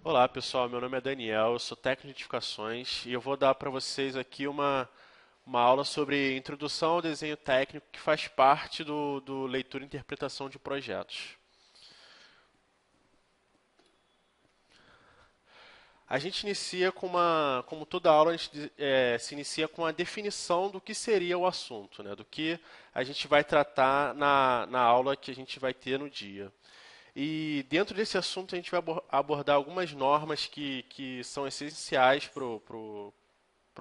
Olá pessoal, meu nome é Daniel, eu sou técnico de edificações e eu vou dar para vocês aqui uma aula sobre introdução ao desenho técnico que faz parte do leitura e interpretação de projetos. A gente inicia como toda aula, a gente se inicia com a definição do que seria o assunto, né? Do que a gente vai tratar na aula que a gente vai ter no dia. E dentro desse assunto a gente vai abordar algumas normas que são essenciais para o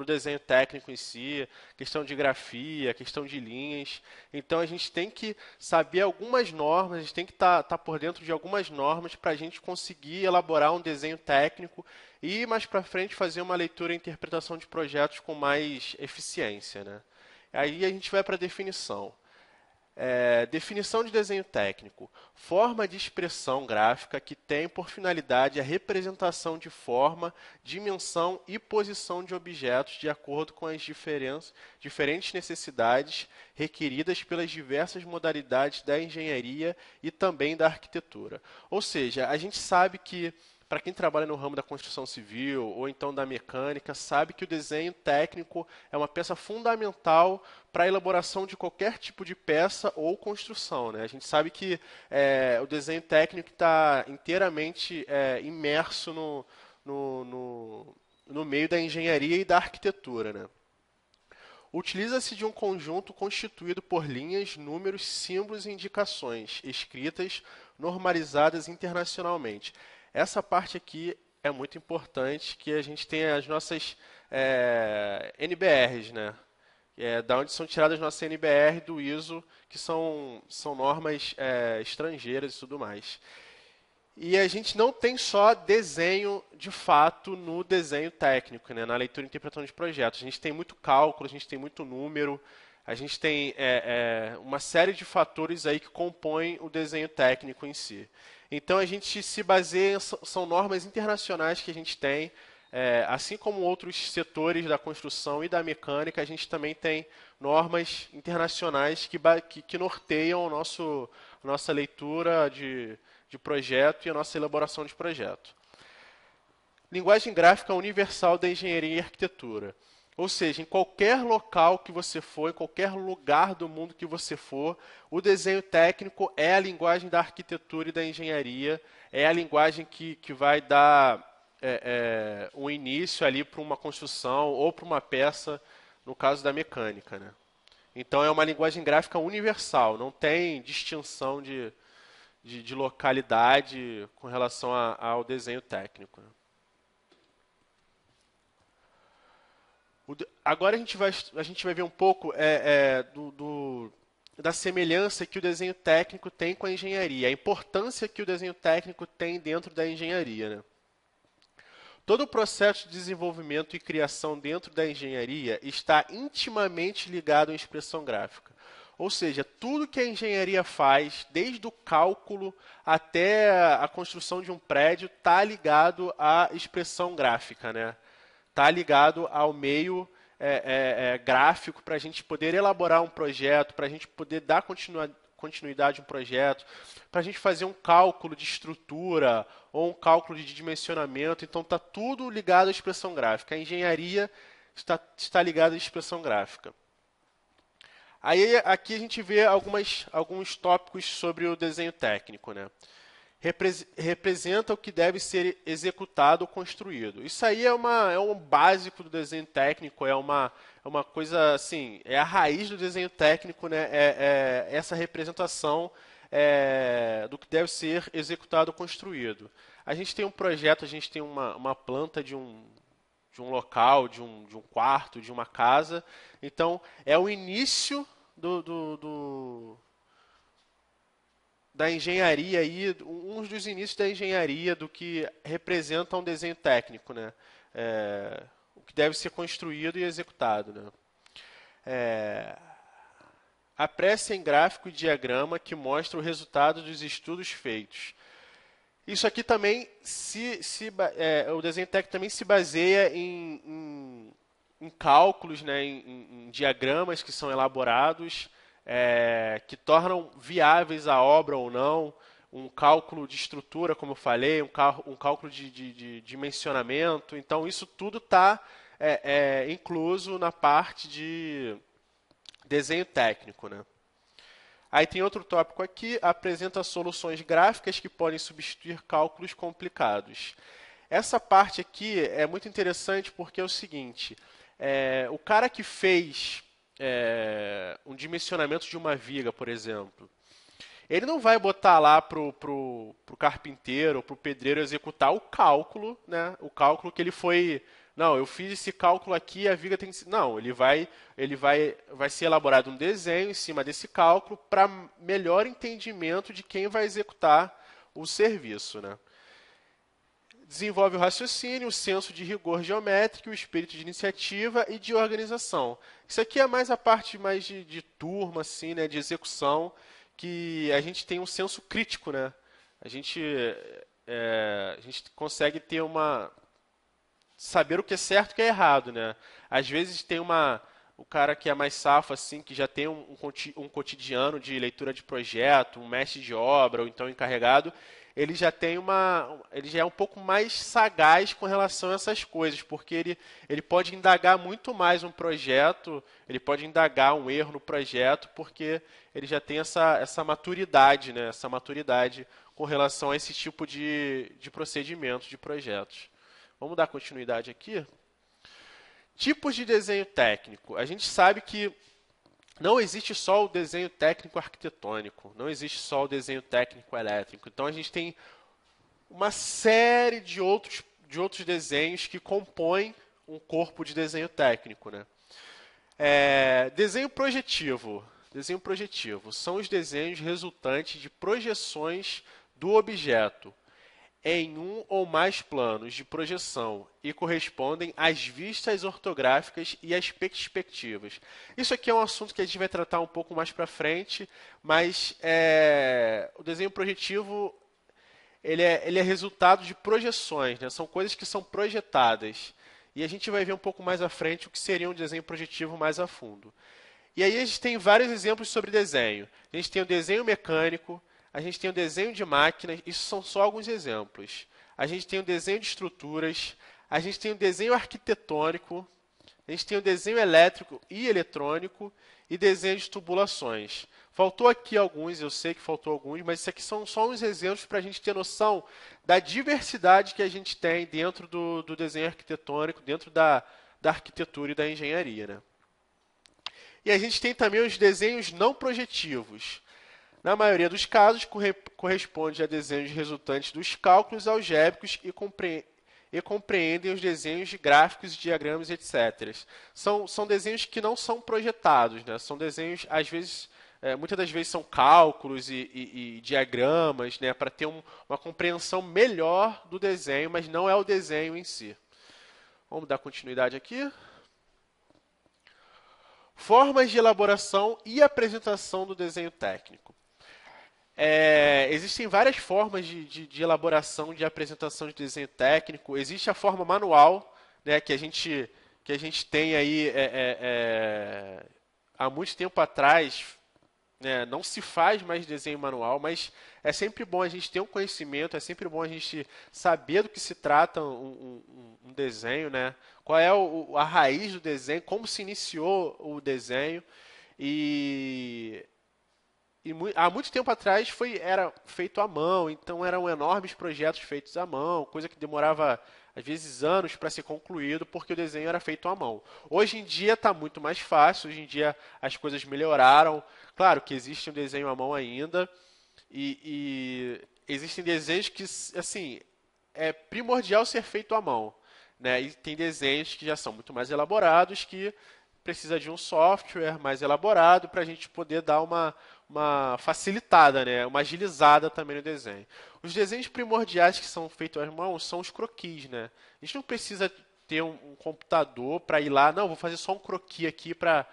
desenho técnico em si, questão de grafia, questão de linhas. Então a gente tem que saber algumas normas, a gente tem que estar por dentro de algumas normas para a gente conseguir elaborar um desenho técnico e mais para frente fazer uma leitura e interpretação de projetos com mais eficiência, né? Aí a gente vai para a definição. Definição de desenho técnico: forma de expressão gráfica que tem por finalidade a representação de forma, dimensão e posição de objetos de acordo com as diferentes necessidades requeridas pelas diversas modalidades da engenharia e também da arquitetura. Ou seja, a gente sabe que para quem trabalha no ramo da construção civil ou então da mecânica, sabe que o desenho técnico é uma peça fundamental para a elaboração de qualquer tipo de peça ou construção, né? A gente sabe que o desenho técnico está inteiramente imerso no meio da engenharia e da arquitetura, né? Utiliza-se de um conjunto constituído por linhas, números, símbolos e indicações, escritas, normalizadas internacionalmente. Essa parte aqui é muito importante, que a gente tem as nossas NBRs, né? Da onde são tiradas nossas NBR do ISO, que são normas estrangeiras e tudo mais. E a gente não tem só desenho de fato no desenho técnico, né, na leitura e interpretação de projetos. A gente tem muito cálculo, a gente tem muito número, a gente tem uma série de fatores aí que compõem o desenho técnico em si. Então a gente se baseia, são normas internacionais que a gente tem, assim como outros setores da construção e da mecânica, a gente também tem normas internacionais que norteiam nossa leitura de projeto e a nossa elaboração de projeto. Linguagem gráfica universal da engenharia e arquitetura. Ou seja, em qualquer local que você for, em qualquer lugar do mundo que você for, o desenho técnico é a linguagem da arquitetura e da engenharia, é a linguagem que vai dar um início ali para uma construção ou para uma peça, no caso da mecânica, né? Então é uma linguagem gráfica universal, não tem distinção de localidade com relação ao desenho técnico, né? Agora a gente vai ver um pouco da semelhança que o desenho técnico tem com a engenharia, a importância que o desenho técnico tem dentro da engenharia, né? Todo o processo de desenvolvimento e criação dentro da engenharia está intimamente ligado à expressão gráfica. Ou seja, tudo que a engenharia faz, desde o cálculo até a construção de um prédio, está ligado à expressão gráfica, né? Está ligado ao meio gráfico para a gente poder elaborar um projeto, para a gente poder dar continuidade a um projeto, para a gente fazer um cálculo de estrutura ou um cálculo de dimensionamento. Então está tudo ligado à expressão gráfica. A engenharia está ligada à expressão gráfica. Aí aqui a gente vê alguns tópicos sobre o desenho técnico, né? Representa o que deve ser executado ou construído. Isso aí é um básico do desenho técnico, é uma coisa assim, é a raiz do desenho técnico, né? Essa representação do que deve ser executado ou construído. A gente tem um projeto, a gente tem uma planta de um local, de um quarto, de uma casa. Então, é o início da engenharia aí, um dos inícios da engenharia do que representa um desenho técnico, né? O que deve ser construído e executado, né? Apresse em gráfico e diagrama que mostra o resultado dos estudos feitos. Isso aqui também o desenho técnico também se baseia em cálculos, né, em diagramas que são elaborados, que tornam viáveis a obra ou não. um cálculo de estrutura, como eu falei, um cálculo de dimensionamento. Então, isso tudo está incluso na parte de desenho técnico, né? Aí tem outro tópico aqui, apresenta soluções gráficas que podem substituir cálculos complicados. Essa parte aqui é muito interessante porque é o seguinte, o cara que fez um dimensionamento de uma viga, por exemplo, ele não vai botar lá pro carpinteiro ou pro pedreiro executar o cálculo, né? O cálculo que ele foi. Não, eu fiz esse cálculo aqui, a viga tem que. Não, vai ser elaborado um desenho em cima desse cálculo para melhor entendimento de quem vai executar o serviço, né? Desenvolve o raciocínio, o senso de rigor geométrico, o espírito de iniciativa e de organização. Isso aqui é mais a parte mais de turma, assim, né, de execução, que a gente tem um senso crítico, né? A gente consegue ter saber o que é certo e o que é errado, né? Às vezes tem o cara que é mais safo, assim, que já tem um cotidiano de leitura de projeto, um mestre de obra, ou então encarregado, ele já é um pouco mais sagaz com relação a essas coisas, porque ele pode indagar muito mais um projeto, ele pode indagar um erro no projeto, porque ele já tem essa maturidade, né? Essa maturidade com relação a esse tipo de procedimento de projetos. Vamos dar continuidade aqui. Tipos de desenho técnico. A gente sabe que não existe só o desenho técnico arquitetônico, não existe só o desenho técnico elétrico. Então a gente tem uma série de outros desenhos que compõem um corpo de desenho técnico, né? Desenho projetivo. Desenho projetivo são os desenhos resultantes de projeções do objeto em um ou mais planos de projeção e correspondem às vistas ortográficas e às perspectivas. Isso aqui é um assunto que a gente vai tratar um pouco mais para frente, mas o desenho projetivo ele é resultado de projeções, né? São coisas que são projetadas. E a gente vai ver um pouco mais à frente o que seria um desenho projetivo mais a fundo. E aí a gente tem vários exemplos sobre desenho. A gente tem o desenho mecânico, a gente tem o desenho de máquinas, isso são só alguns exemplos. A gente tem o desenho de estruturas, a gente tem o desenho arquitetônico, a gente tem o desenho elétrico e eletrônico e desenho de tubulações. Faltou aqui alguns, eu sei que faltou alguns, mas isso aqui são só uns exemplos para a gente ter noção da diversidade que a gente tem dentro do desenho arquitetônico, dentro da arquitetura e da engenharia, né? E a gente tem também os desenhos não projetivos. Na maioria dos casos, corresponde a desenhos resultantes dos cálculos algébricos e compreendem os desenhos de gráficos, diagramas, etc. São desenhos que não são projetados, né? São desenhos, às vezes, muitas das vezes são cálculos e diagramas, né? Para ter uma compreensão melhor do desenho, mas não é o desenho em si. Vamos dar continuidade aqui. Formas de elaboração e apresentação do desenho técnico. Existem várias formas de elaboração, de apresentação de desenho técnico. Existe a forma manual, né, que a gente tem aí há muito tempo atrás, né, não se faz mais desenho manual, mas é sempre bom a gente ter um conhecimento, é sempre bom a gente saber do que se trata um desenho, né? Qual é a raiz do desenho, como se iniciou o desenho. Há muito tempo atrás era feito à mão, então eram enormes projetos feitos à mão, coisa que demorava às vezes anos para ser concluído, porque o desenho era feito à mão. Hoje em dia está muito mais fácil, hoje em dia as coisas melhoraram. Claro que existe um desenho à mão ainda, e existem desenhos que, assim, é primordial ser feito à mão, né? E tem desenhos que já são muito mais elaborados, que precisa de um software mais elaborado para a gente poder dar uma facilitada, né? Uma agilizada também no desenho. Os desenhos primordiais que são feitos às mãos são os croquis, né? A gente não precisa ter um computador para ir lá, não, vou fazer só um croquis aqui para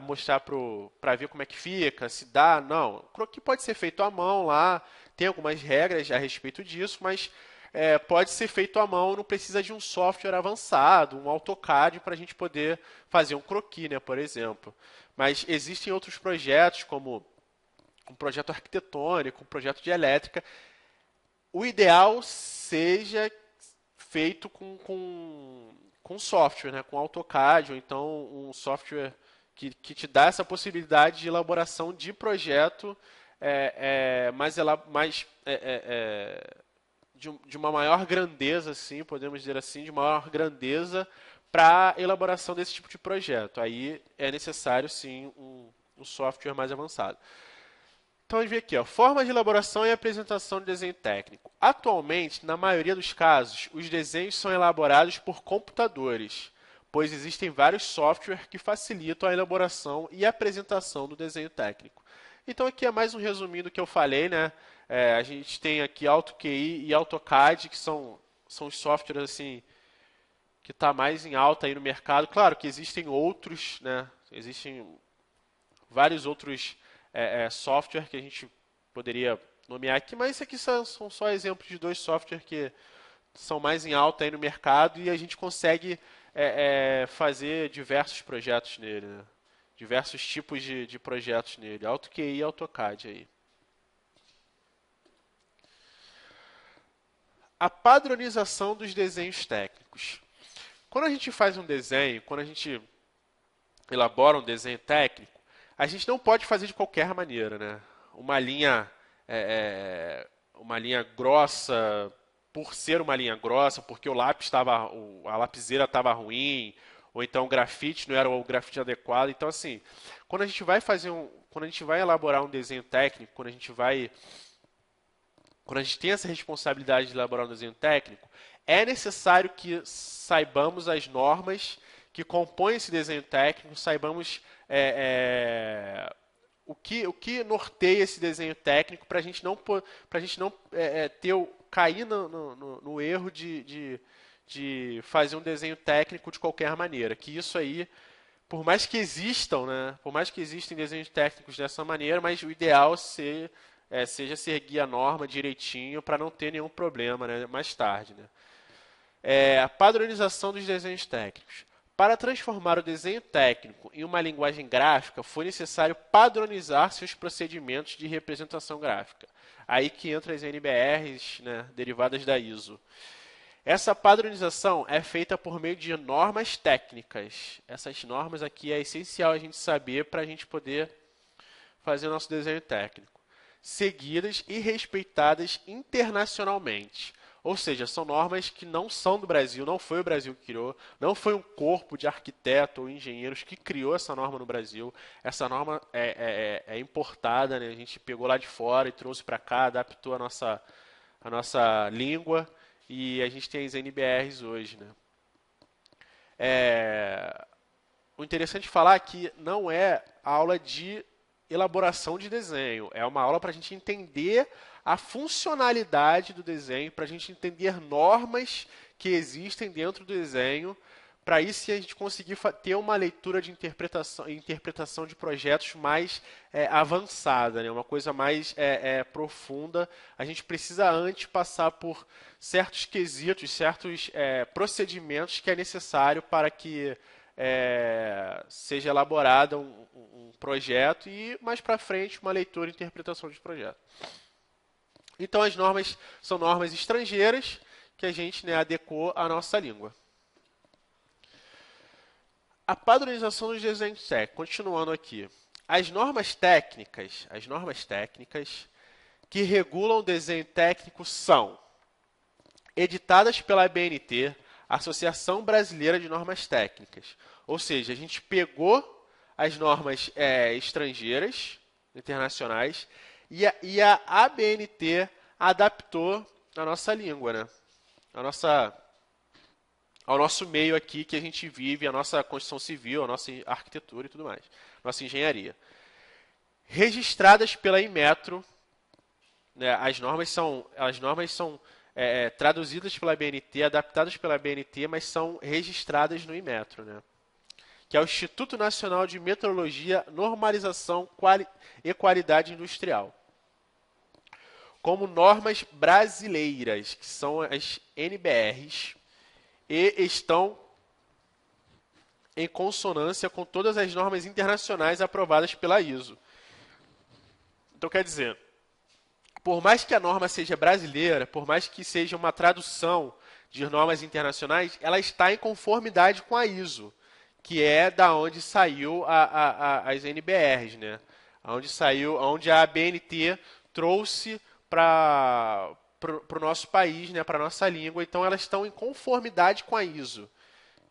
mostrar para ver como é que fica, se dá. Não, o croquis pode ser feito à mão lá, tem algumas regras a respeito disso, mas pode ser feito à mão, não precisa de um software avançado, um AutoCAD para a gente poder fazer um croquis, né, por exemplo. Mas existem outros projetos, como um projeto arquitetônico, um projeto de elétrica, o ideal seja feito com software, né? Com AutoCAD, ou então um software que te dá essa possibilidade de elaboração de projeto de uma maior grandeza, assim, podemos dizer assim, de maior grandeza para a elaboração desse tipo de projeto. Aí é necessário, sim, um software mais avançado. Então, a gente vê aqui, ó, forma de elaboração e apresentação de desenho técnico. Atualmente, na maioria dos casos, os desenhos são elaborados por computadores, pois existem vários softwares que facilitam a elaboração e apresentação do desenho técnico. Então, aqui é mais um resuminho do que eu falei, né? A gente tem aqui AutoQI e AutoCAD, que são os softwares assim, que está mais em alta aí no mercado. Claro que existem outros, né? Existem vários outros software que a gente poderia nomear aqui, mas isso aqui são só exemplos de dois softwares que são mais em alta aí no mercado e a gente consegue fazer diversos projetos nele, né? Diversos tipos de projetos nele, AutoQI e AutoCAD aí. A padronização dos desenhos técnicos. Quando a gente faz um desenho, quando a gente elabora um desenho técnico, a gente não pode fazer de qualquer maneira, né? Uma linha grossa, por ser uma linha grossa, porque a lapiseira estava ruim, ou então o grafite não era o grafite adequado. Então, assim, quando a gente vai elaborar um desenho técnico, quando a gente tem essa responsabilidade de elaborar um desenho técnico, é necessário que saibamos as normas que compõem esse desenho técnico, saibamos o que norteia esse desenho técnico para a gente não cair no erro de fazer um desenho técnico de qualquer maneira. Que isso aí, por mais que existam, né, por mais que existam desenhos técnicos dessa maneira, mas o ideal seja seguir a norma direitinho para não ter nenhum problema, né, mais tarde. Né. A padronização dos desenhos técnicos. Para transformar o desenho técnico em uma linguagem gráfica, foi necessário padronizar seus procedimentos de representação gráfica. Aí que entra as NBRs, né, derivadas da ISO. Essa padronização é feita por meio de normas técnicas. Essas normas aqui é essencial a gente saber para a gente poder fazer o nosso desenho técnico. Seguidas e respeitadas internacionalmente. Ou seja, são normas que não são do Brasil, não foi o Brasil que criou, não foi um corpo de arquitetos ou engenheiros que criou essa norma no Brasil. Essa norma é importada, né? A gente pegou lá de fora e trouxe para cá, adaptou a nossa língua e a gente tem as NBRs hoje. Né? O interessante de falar é que não é aula de elaboração de desenho, é uma aula para a gente entender a funcionalidade do desenho, para a gente entender normas que existem dentro do desenho, para aí sim a gente conseguir ter uma leitura de interpretação de projetos mais avançada, né? Uma coisa mais profunda. A gente precisa antes passar por certos quesitos, certos procedimentos que é necessário para que seja elaborado um projeto e mais para frente uma leitura e interpretação de projeto. Então, as normas são normas estrangeiras que a gente, né, adequou à nossa língua. A padronização dos desenhos técnicos. Continuando aqui. As normas técnicas que regulam o desenho técnico são editadas pela ABNT, Associação Brasileira de Normas Técnicas. Ou seja, a gente pegou as normas estrangeiras, internacionais, e a ABNT adaptou a nossa língua, né? Ao nosso meio aqui que a gente vive, a nossa Constituição Civil, a nossa arquitetura e tudo mais, nossa engenharia. Registradas pela Inmetro, né? As normas são traduzidas pela ABNT, adaptadas pela ABNT, mas são registradas no Inmetro, né? Que é o Instituto Nacional de Metrologia, Normalização e Qualidade Industrial. Como normas brasileiras, que são as NBRs, e estão em consonância com todas as normas internacionais aprovadas pela ISO. Então, quer dizer, por mais que a norma seja brasileira, por mais que seja uma tradução de normas internacionais, ela está em conformidade com a ISO, que é da onde saiu as NBRs, né? Onde a ABNT trouxe para o nosso país, né? Para a nossa língua. Então, elas estão em conformidade com a ISO.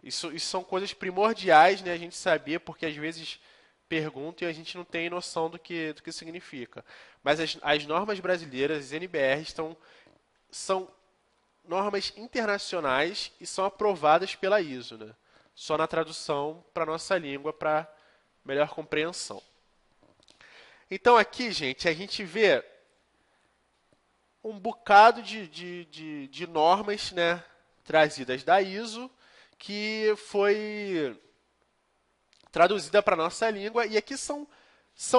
Isso são coisas primordiais, né? A gente saber, porque às vezes perguntam e a gente não tem noção do que significa. Mas as normas brasileiras, as NBRs, são normas internacionais e são aprovadas pela ISO, né? Só na tradução para a nossa língua, para melhor compreensão. Então aqui, gente, a gente vê um bocado de normas, né, trazidas da ISO, que foi traduzida para a nossa língua. E aqui são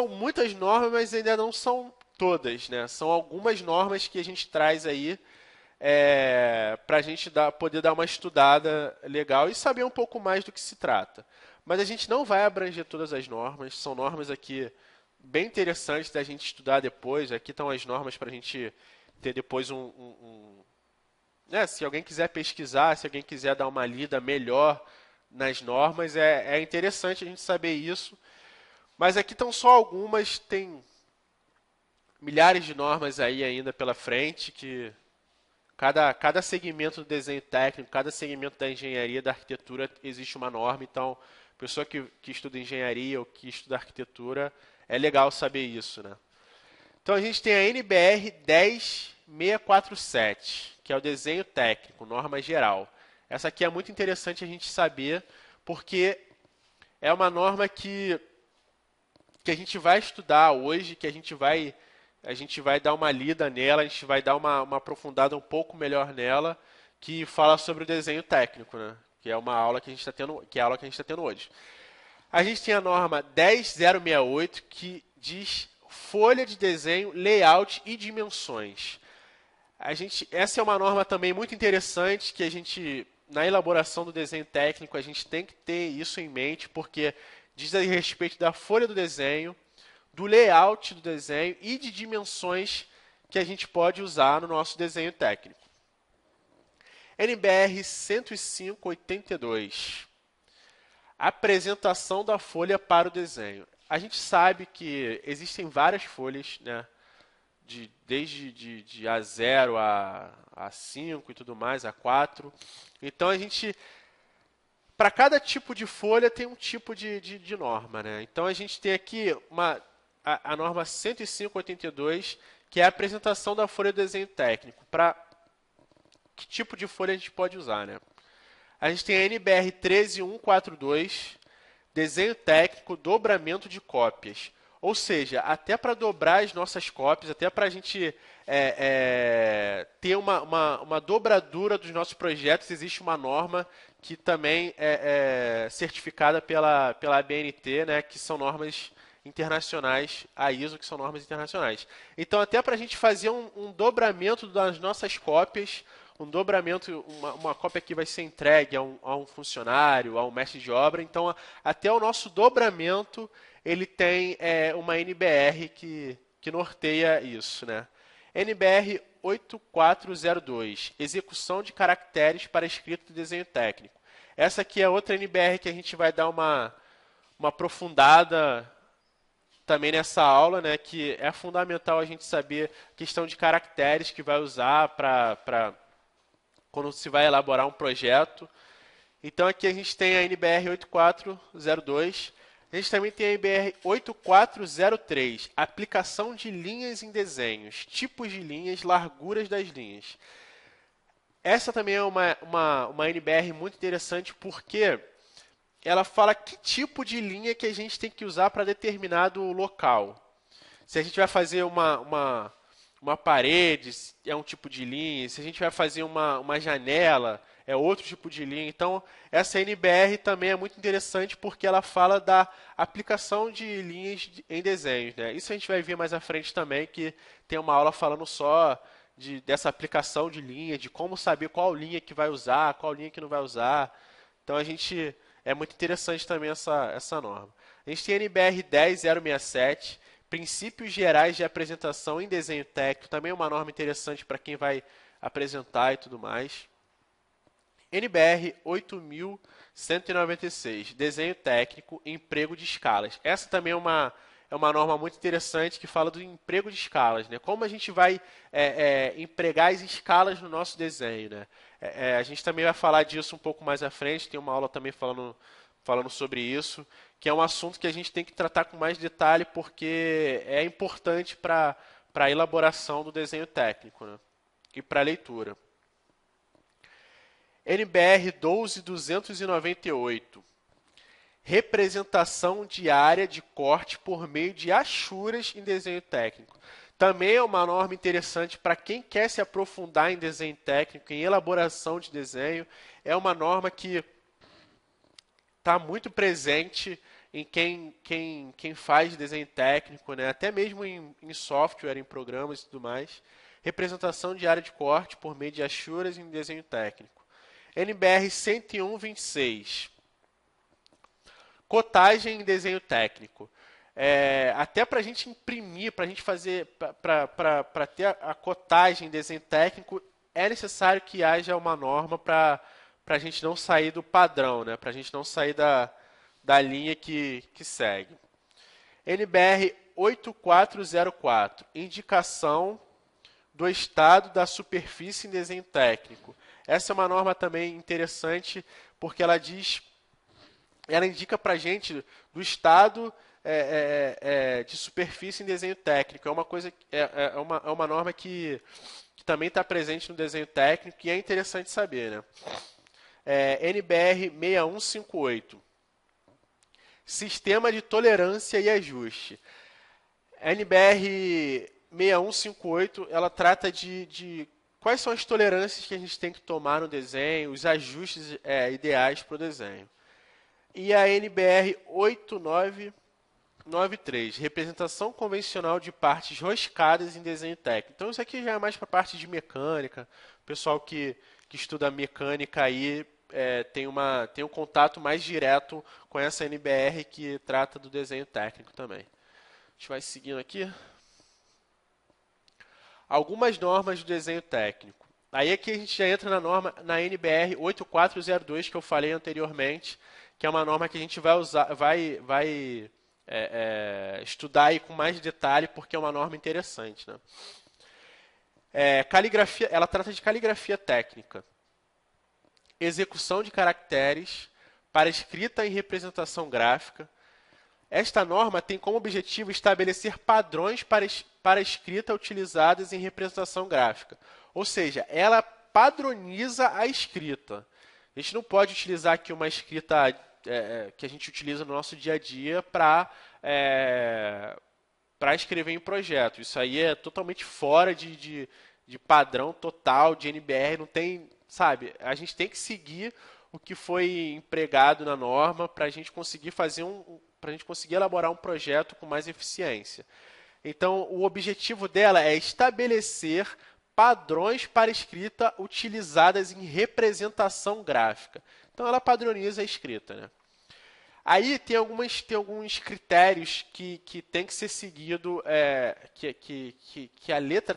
muitas normas, mas ainda não são todas, né? São algumas normas que a gente traz aí para a gente poder dar uma estudada legal e saber um pouco mais do que se trata. Mas a gente não vai abranger todas as normas, são normas aqui bem interessantes da gente estudar depois. Aqui estão as normas para a gente ter depois né, se alguém quiser pesquisar, se alguém quiser dar uma lida melhor nas normas, é interessante a gente saber isso. Mas aqui estão só algumas, tem milhares de normas aí ainda pela frente, que cada segmento do desenho técnico, cada segmento da engenharia, da arquitetura, existe uma norma. Então, pessoa que estuda engenharia ou que estuda arquitetura, é legal saber isso, né? Então, a gente tem a NBR 10647, que é o desenho técnico, norma geral. Essa aqui é muito interessante a gente saber, porque é uma norma que a gente vai estudar hoje, que a gente vai dar uma lida nela, a gente vai dar uma aprofundada um pouco melhor nela, que fala sobre o desenho técnico, né? Que é uma aula que a gente está tendo, que é a aula que a gente está tendo hoje. A gente tem a norma 10068, que diz folha de desenho, layout e dimensões. Essa é uma norma também muito interessante, que a gente, na elaboração do desenho técnico, a gente tem que ter isso em mente, porque diz a respeito da folha do desenho, do layout do desenho e de dimensões que a gente pode usar no nosso desenho técnico. NBR 10582. Apresentação da folha para o desenho. A gente sabe que existem várias folhas, né? Desde de A0 a A5 e tudo mais, A4. Então, para cada tipo de folha tem um tipo de norma, né? Então, a gente tem aqui a norma 10582, que é a apresentação da folha do desenho técnico. Para que tipo de folha a gente pode usar, né? A gente tem a NBR 13142, desenho técnico, dobramento de cópias. Ou seja, até para dobrar as nossas cópias, até para a gente ter uma dobradura dos nossos projetos, existe uma norma que também é certificada pela ABNT, né, que são normas internacionais, a ISO, que são normas internacionais. Então, até para a gente fazer um dobramento das nossas cópias, um dobramento, uma cópia que vai ser entregue a um funcionário, a um mestre de obra. Então, até o nosso dobramento, ele tem uma NBR que norteia isso, né? NBR 8402, execução de caracteres para escrita de desenho técnico. Essa aqui é outra NBR que a gente vai dar uma aprofundada também nessa aula, né? Que é fundamental a gente saber a questão de caracteres que vai usar para quando se vai elaborar um projeto. Então aqui a gente tem a NBR 8402, a gente também tem a NBR 8403, aplicação de linhas em desenhos, tipos de linhas, larguras das linhas. Essa também é uma NBR muito interessante, porque ela fala que tipo de linha que a gente tem que usar para determinado local. Se a gente vai fazer uma parede, é um tipo de linha. Se a gente vai fazer uma janela, é outro tipo de linha. Então, essa NBR também é muito interessante, porque ela fala da aplicação de linhas em desenhos, né? Isso a gente vai ver mais à frente também, que tem uma aula falando só dessa aplicação de linha, de como saber qual linha que vai usar, qual linha que não vai usar. Então, é muito interessante também essa norma. A gente tem a NBR 10067, Princípios gerais de apresentação em desenho técnico, também é uma norma interessante para quem vai apresentar e tudo mais. NBR 8196, desenho técnico e emprego de escalas. Essa também é uma norma muito interessante que fala do emprego de escalas, né? Como a gente vai empregar as escalas no nosso desenho, né? A gente também vai falar disso um pouco mais à frente, tem uma aula também falando sobre isso, que é um assunto que a gente tem que tratar com mais detalhe porque é importante para a elaboração do desenho técnico, né? E para a leitura. NBR 12298. Representação de área de corte por meio de achuras em desenho técnico. Também é uma norma interessante para quem quer se aprofundar em desenho técnico, em elaboração de desenho. É uma norma que está muito presente em quem faz desenho técnico, né? Até mesmo em software, em programas e tudo mais. Representação de área de corte por meio de achuras em desenho técnico. NBR 10126. Cotagem em desenho técnico. Até para a gente imprimir, para a gente fazer, para ter a cotagem em desenho técnico, é necessário que haja uma norma para a gente não sair do padrão, né? Para a gente não sair da linha que segue. NBR 8404, indicação do estado da superfície em desenho técnico. Essa é uma norma também interessante, porque ela indica para a gente do estado de superfície em desenho técnico. É uma norma que também está presente no desenho técnico e é interessante saber, né? NBR 6158. Sistema de tolerância e ajuste. A NBR 6158, ela trata de quais são as tolerâncias que a gente tem que tomar no desenho, os ajustes ideais para o desenho. E a NBR 8993, representação convencional de partes roscadas em desenho técnico. Então isso aqui já é mais para a parte de mecânica. O pessoal que estuda mecânica aí tem um contato mais direto com essa NBR que trata do desenho técnico também. A gente vai seguindo aqui. Algumas normas do desenho técnico. Aí aqui a gente já entra na NBR 8402 que eu falei anteriormente, que é uma norma que a gente vai usar, vai estudar aí com mais detalhe porque é uma norma interessante, né? Caligrafia, ela trata de caligrafia técnica, execução de caracteres para escrita e representação gráfica. Esta norma tem como objetivo estabelecer padrões para escrita utilizadas em representação gráfica. Ou seja, ela padroniza a escrita. A gente não pode utilizar aqui uma escrita que a gente utiliza no nosso dia a dia para escrever em projeto. Isso aí é totalmente fora de padrão total de NBR. Não tem, sabe? A gente tem que seguir o que foi empregado na norma para a gente conseguir para a gente conseguir elaborar um projeto com mais eficiência. Então, o objetivo dela é estabelecer padrões para escrita utilizadas em representação gráfica. Então, ela padroniza a escrita, né? Aí tem alguns critérios que tem que ser seguido,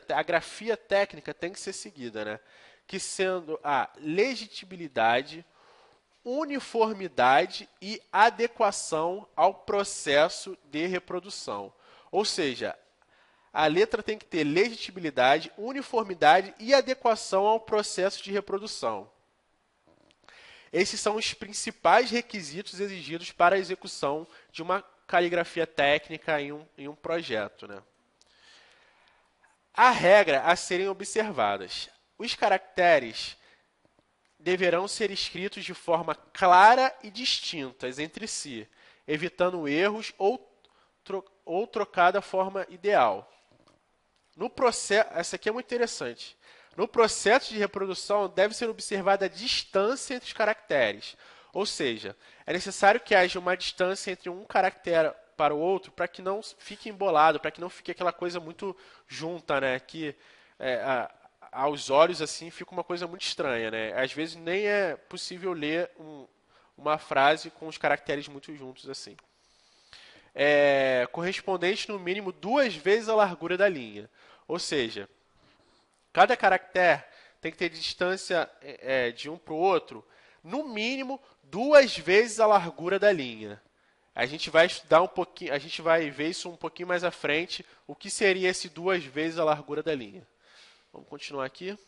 a grafia técnica tem que ser seguida, né? Que sendo a legibilidade, uniformidade e adequação ao processo de reprodução. Ou seja, a letra tem que ter legibilidade, uniformidade e adequação ao processo de reprodução. Esses são os principais requisitos exigidos para a execução de uma caligrafia técnica em um projeto, né? A regra a serem observadas. Os caracteres deverão ser escritos de forma clara e distintas entre si, evitando erros ou trocar da forma ideal. No processo, essa aqui é muito interessante. No processo de reprodução, deve ser observada a distância entre os caracteres. Ou seja, é necessário que haja uma distância entre um caractere para o outro para que não fique embolado, para que não fique aquela coisa muito junta, né? Que aos olhos assim fica uma coisa muito estranha, né? Às vezes nem é possível ler uma frase com os caracteres muito juntos assim. correspondente no mínimo 2 vezes a largura da linha. Ou seja, cada caractere tem que ter distância de um para o outro, no mínimo 2 vezes a largura da linha. A gente vai estudar um pouquinho, a gente vai ver isso um pouquinho mais à frente, o que seria esse 2 vezes a largura da linha. Vamos continuar aqui.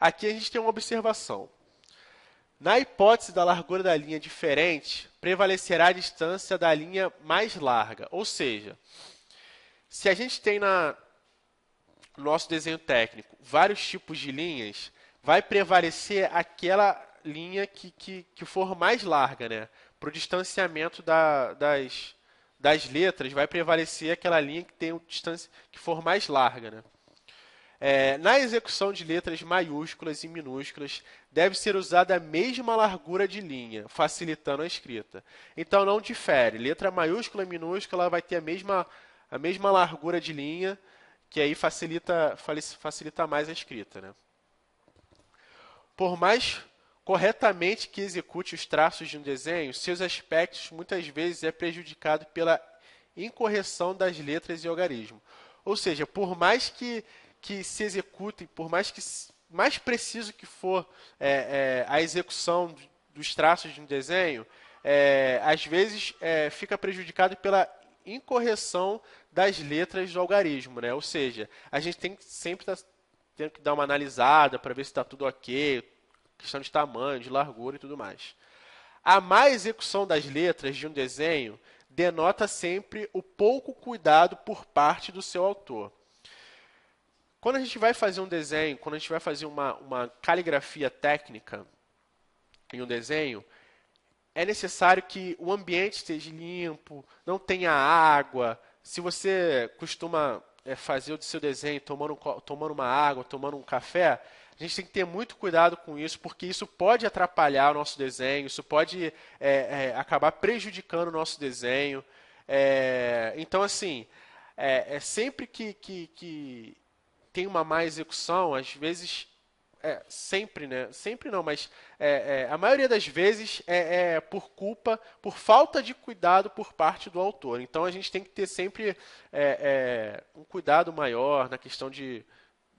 Aqui a gente tem uma observação. Na hipótese da largura da linha diferente, prevalecerá a distância da linha mais larga. Ou seja, se a gente tem no nosso desenho técnico vários tipos de linhas, vai prevalecer aquela linha que for mais larga, né? Para o distanciamento das letras, vai prevalecer aquela linha que tem distância que for mais larga, né? Na execução de letras maiúsculas e minúsculas, deve ser usada a mesma largura de linha, facilitando a escrita. Então, não difere. Letra maiúscula e minúscula vai ter a mesma largura de linha, que aí facilita mais a escrita, né? Por mais corretamente que execute os traços de um desenho, seus aspectos muitas vezes é prejudicado pela incorreção das letras e algarismo. Ou seja, por mais que se executem, por mais preciso que for a execução dos traços de um desenho, às vezes fica prejudicado pela incorreção das letras do algarismo, né? Ou seja, a gente tem que sempre tem que dar uma analisada para ver se está tudo ok, questão de tamanho, de largura e tudo mais. A má execução das letras de um desenho denota sempre o pouco cuidado por parte do seu autor. Quando a gente vai fazer um desenho, quando a gente vai fazer uma caligrafia técnica em um desenho, é necessário que o ambiente esteja limpo, não tenha água. Se você costuma fazer o seu desenho tomando uma água, tomando um café, a gente tem que ter muito cuidado com isso, porque isso pode atrapalhar o nosso desenho, isso pode acabar prejudicando o nosso desenho. Então, assim, sempre que tem uma má execução, às vezes, sempre, né? Sempre não, mas a maioria das vezes por falta de cuidado por parte do autor. Então a gente tem que ter sempre um cuidado maior na questão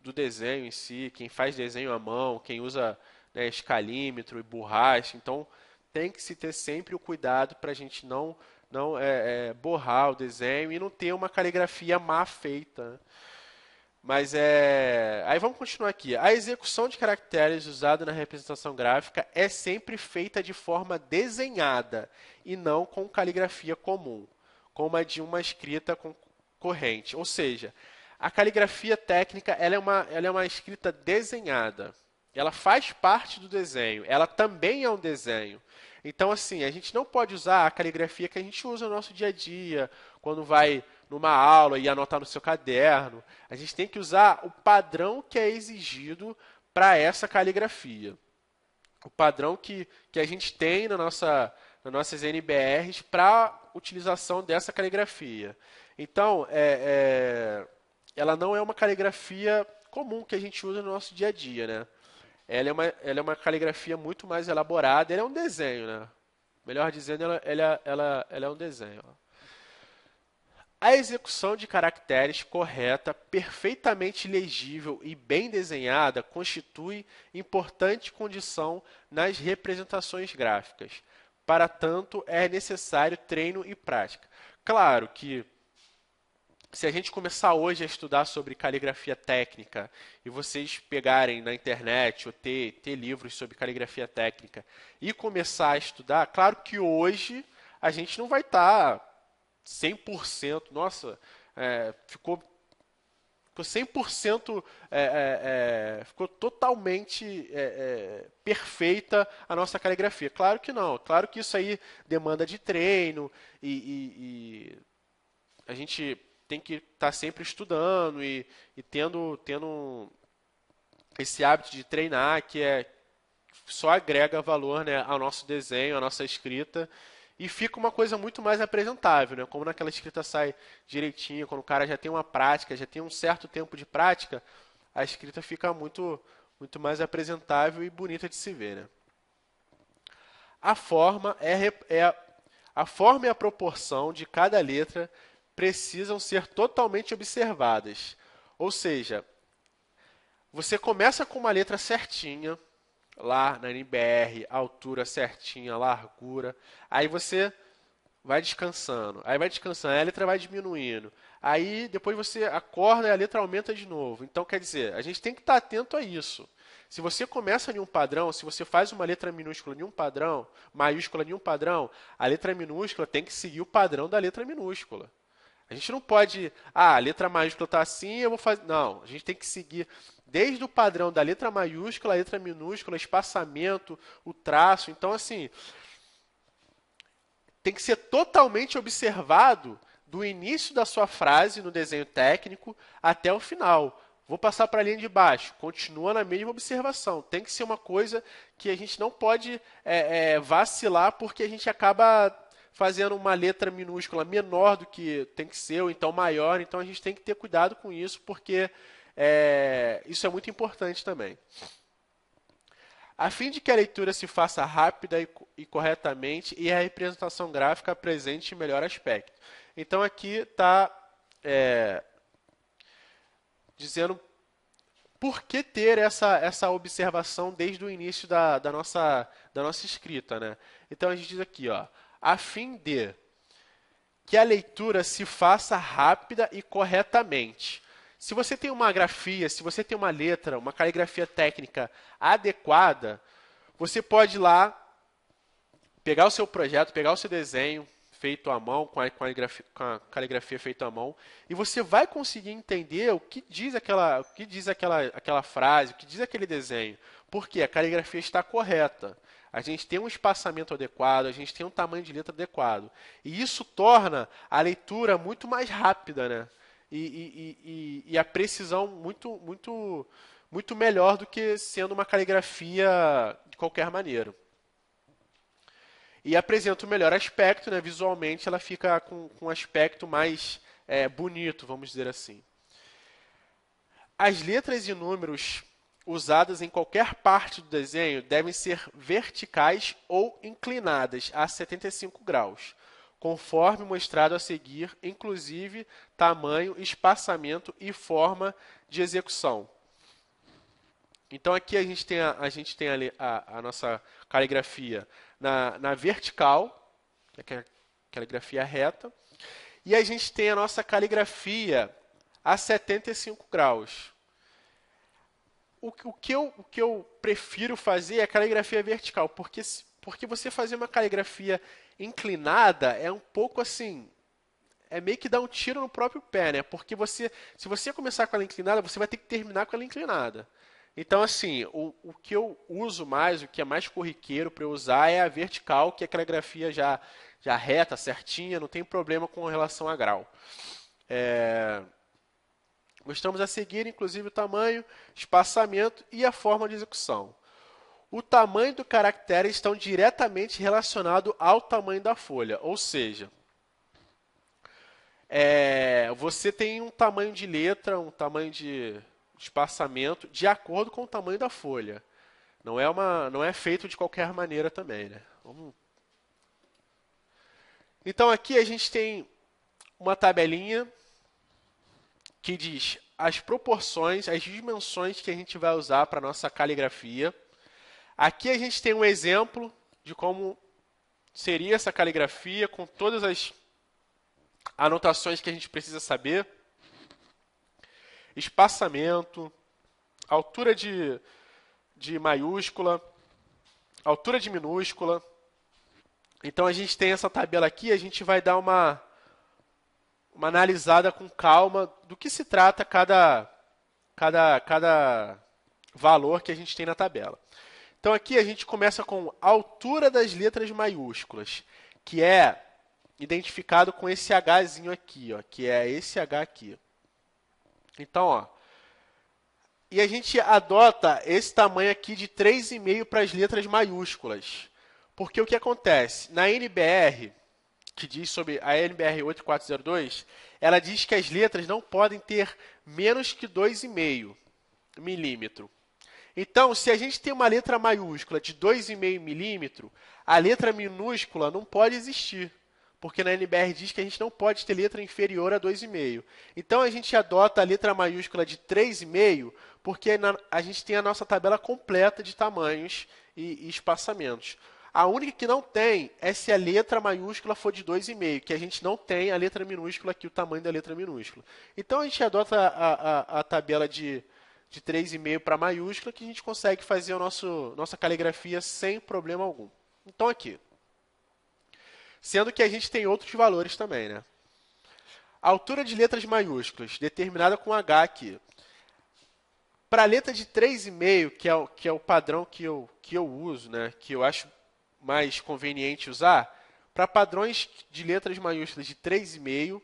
do desenho em si, quem faz desenho à mão, quem usa, né, escalímetro e borracha. Então tem que se ter sempre o cuidado para a gente não borrar o desenho e não ter uma caligrafia má feita, né? Mas aí vamos continuar aqui. A execução de caracteres usada na representação gráfica é sempre feita de forma desenhada e não com caligrafia comum, como a de uma escrita corrente. Ou seja, a caligrafia técnica ela é uma escrita desenhada. Ela faz parte do desenho. Ela também é um desenho. Então, assim, a gente não pode usar a caligrafia que a gente usa no nosso dia a dia, quando vai numa aula e anotar no seu caderno. A gente tem que usar o padrão que é exigido para essa caligrafia. O padrão que a gente tem nas nossas NBRs para utilização dessa caligrafia. Então, ela não é uma caligrafia comum que a gente usa no nosso dia a dia, né? Ela é uma caligrafia muito mais elaborada. Ela é um desenho, né? Melhor dizendo, ela é um desenho. A execução de caracteres correta, perfeitamente legível e bem desenhada constitui importante condição nas representações gráficas. Para tanto, é necessário treino e prática. Claro que se a gente começar hoje a estudar sobre caligrafia técnica e vocês pegarem na internet ou ter livros sobre caligrafia técnica e começar a estudar, claro que hoje a gente não vai estar 100%, nossa, ficou 100%, ficou totalmente perfeita a nossa caligrafia. Claro que não, claro que isso aí demanda de treino e a gente tem que estar sempre estudando e tendo esse hábito de treinar, que só agrega valor, né, ao nosso desenho, à nossa escrita, e fica uma coisa muito mais apresentável, né? Como naquela escrita sai direitinho, quando o cara já tem uma prática, já tem um certo tempo de prática, a escrita fica muito mais apresentável e bonita de se ver, né? A forma A forma e a proporção de cada letra precisam ser totalmente observadas. Ou seja, você começa com uma letra certinha, lá na NBR, altura certinha, largura. Aí você vai descansando, aí a letra vai diminuindo. Aí depois você acorda e a letra aumenta de novo. Então, quer dizer, a gente tem que estar atento a isso. Se você começa em um padrão, se você faz uma letra minúscula em um padrão, maiúscula em um padrão, a letra minúscula tem que seguir o padrão da letra minúscula. A gente não pode, a letra maiúscula está assim, eu vou fazer. Não, a gente tem que seguir desde o padrão da letra maiúscula, a letra minúscula, espaçamento, o traço. Então, assim, tem que ser totalmente observado do início da sua frase no desenho técnico até o final. Vou passar para a linha de baixo, continua na mesma observação. Tem que ser uma coisa que a gente não pode vacilar, porque a gente acaba fazendo uma letra minúscula menor do que tem que ser, ou então maior. Então a gente tem que ter cuidado com isso, porque isso é muito importante também. A fim de que a leitura se faça rápida e corretamente e a representação gráfica apresente melhor aspecto. Então aqui está dizendo por que ter essa observação desde o início da nossa escrita, né? Então a gente diz aqui, ó, a fim de que a leitura se faça rápida e corretamente. Se você tem uma grafia, se você tem uma letra, uma caligrafia técnica adequada, você pode ir lá, pegar o seu projeto, pegar o seu desenho feito à mão, com a caligrafia feita à mão, e você vai conseguir entender o que diz aquela frase, o que diz aquele desenho, porque a caligrafia está correta. A gente tem um espaçamento adequado, a gente tem um tamanho de letra adequado. E isso torna a leitura muito mais rápida, né? E a precisão muito melhor do que sendo uma caligrafia de qualquer maneira. E apresenta o melhor aspecto, né? Visualmente ela fica com um aspecto mais bonito, vamos dizer assim. As letras e números usadas em qualquer parte do desenho devem ser verticais ou inclinadas a 75 graus, conforme mostrado a seguir, inclusive tamanho, espaçamento e forma de execução. Então aqui a gente tem a nossa caligrafia na vertical, que é a caligrafia reta, e a gente tem a nossa caligrafia a 75 graus. O que eu prefiro fazer é a caligrafia vertical, porque você fazer uma caligrafia inclinada é um pouco assim, é meio que dar um tiro no próprio pé, né? Porque se você começar com ela inclinada, você vai ter que terminar com ela inclinada. Então, assim, o que eu uso mais, o que é mais corriqueiro para eu usar é a vertical, que é a caligrafia já reta, certinha, não tem problema com relação a grau. Mostramos a seguir, inclusive, o tamanho, espaçamento e a forma de execução. O tamanho do caractere estão diretamente relacionados ao tamanho da folha, ou seja, você tem um tamanho de letra, um tamanho de espaçamento de acordo com o tamanho da folha. Não é feito de qualquer maneira também, né? Então aqui a gente tem uma tabelinha que diz as proporções, as dimensões que a gente vai usar para a nossa caligrafia. Aqui a gente tem um exemplo de como seria essa caligrafia, com todas as anotações que a gente precisa saber. Espaçamento, altura de maiúscula, altura de minúscula. Então a gente tem essa tabela aqui, a gente vai dar uma analisada com calma do que se trata cada valor que a gente tem na tabela. Então aqui a gente começa com a altura das letras maiúsculas, que é identificado com esse Hzinho aqui, ó, que é esse H aqui. Então, ó, e a gente adota esse tamanho aqui de 3,5 para as letras maiúsculas. Porque o que acontece? Na NBR, que diz sobre a NBR 8402, ela diz que as letras não podem ter menos que 2,5 milímetro. Então, se a gente tem uma letra maiúscula de 2,5 milímetro, a letra minúscula não pode existir. porque na NBR diz que a gente não pode ter letra inferior a 2,5. Então a gente adota a letra maiúscula de 3,5, porque a gente tem a nossa tabela completa de tamanhos e espaçamentos. A única que não tem é se a letra maiúscula for de 2,5, que a gente não tem a letra minúscula aqui, o tamanho da letra minúscula. Então a gente adota a tabela de 3,5 para maiúscula, que a gente consegue fazer a nossa caligrafia sem problema algum. Então aqui. Sendo que a gente tem outros valores também, né? A altura de letras maiúsculas, determinada com H aqui. Para a letra de 3,5, que é o padrão que eu uso, né? Que eu acho mais conveniente usar, para padrões de letras maiúsculas de 3,5,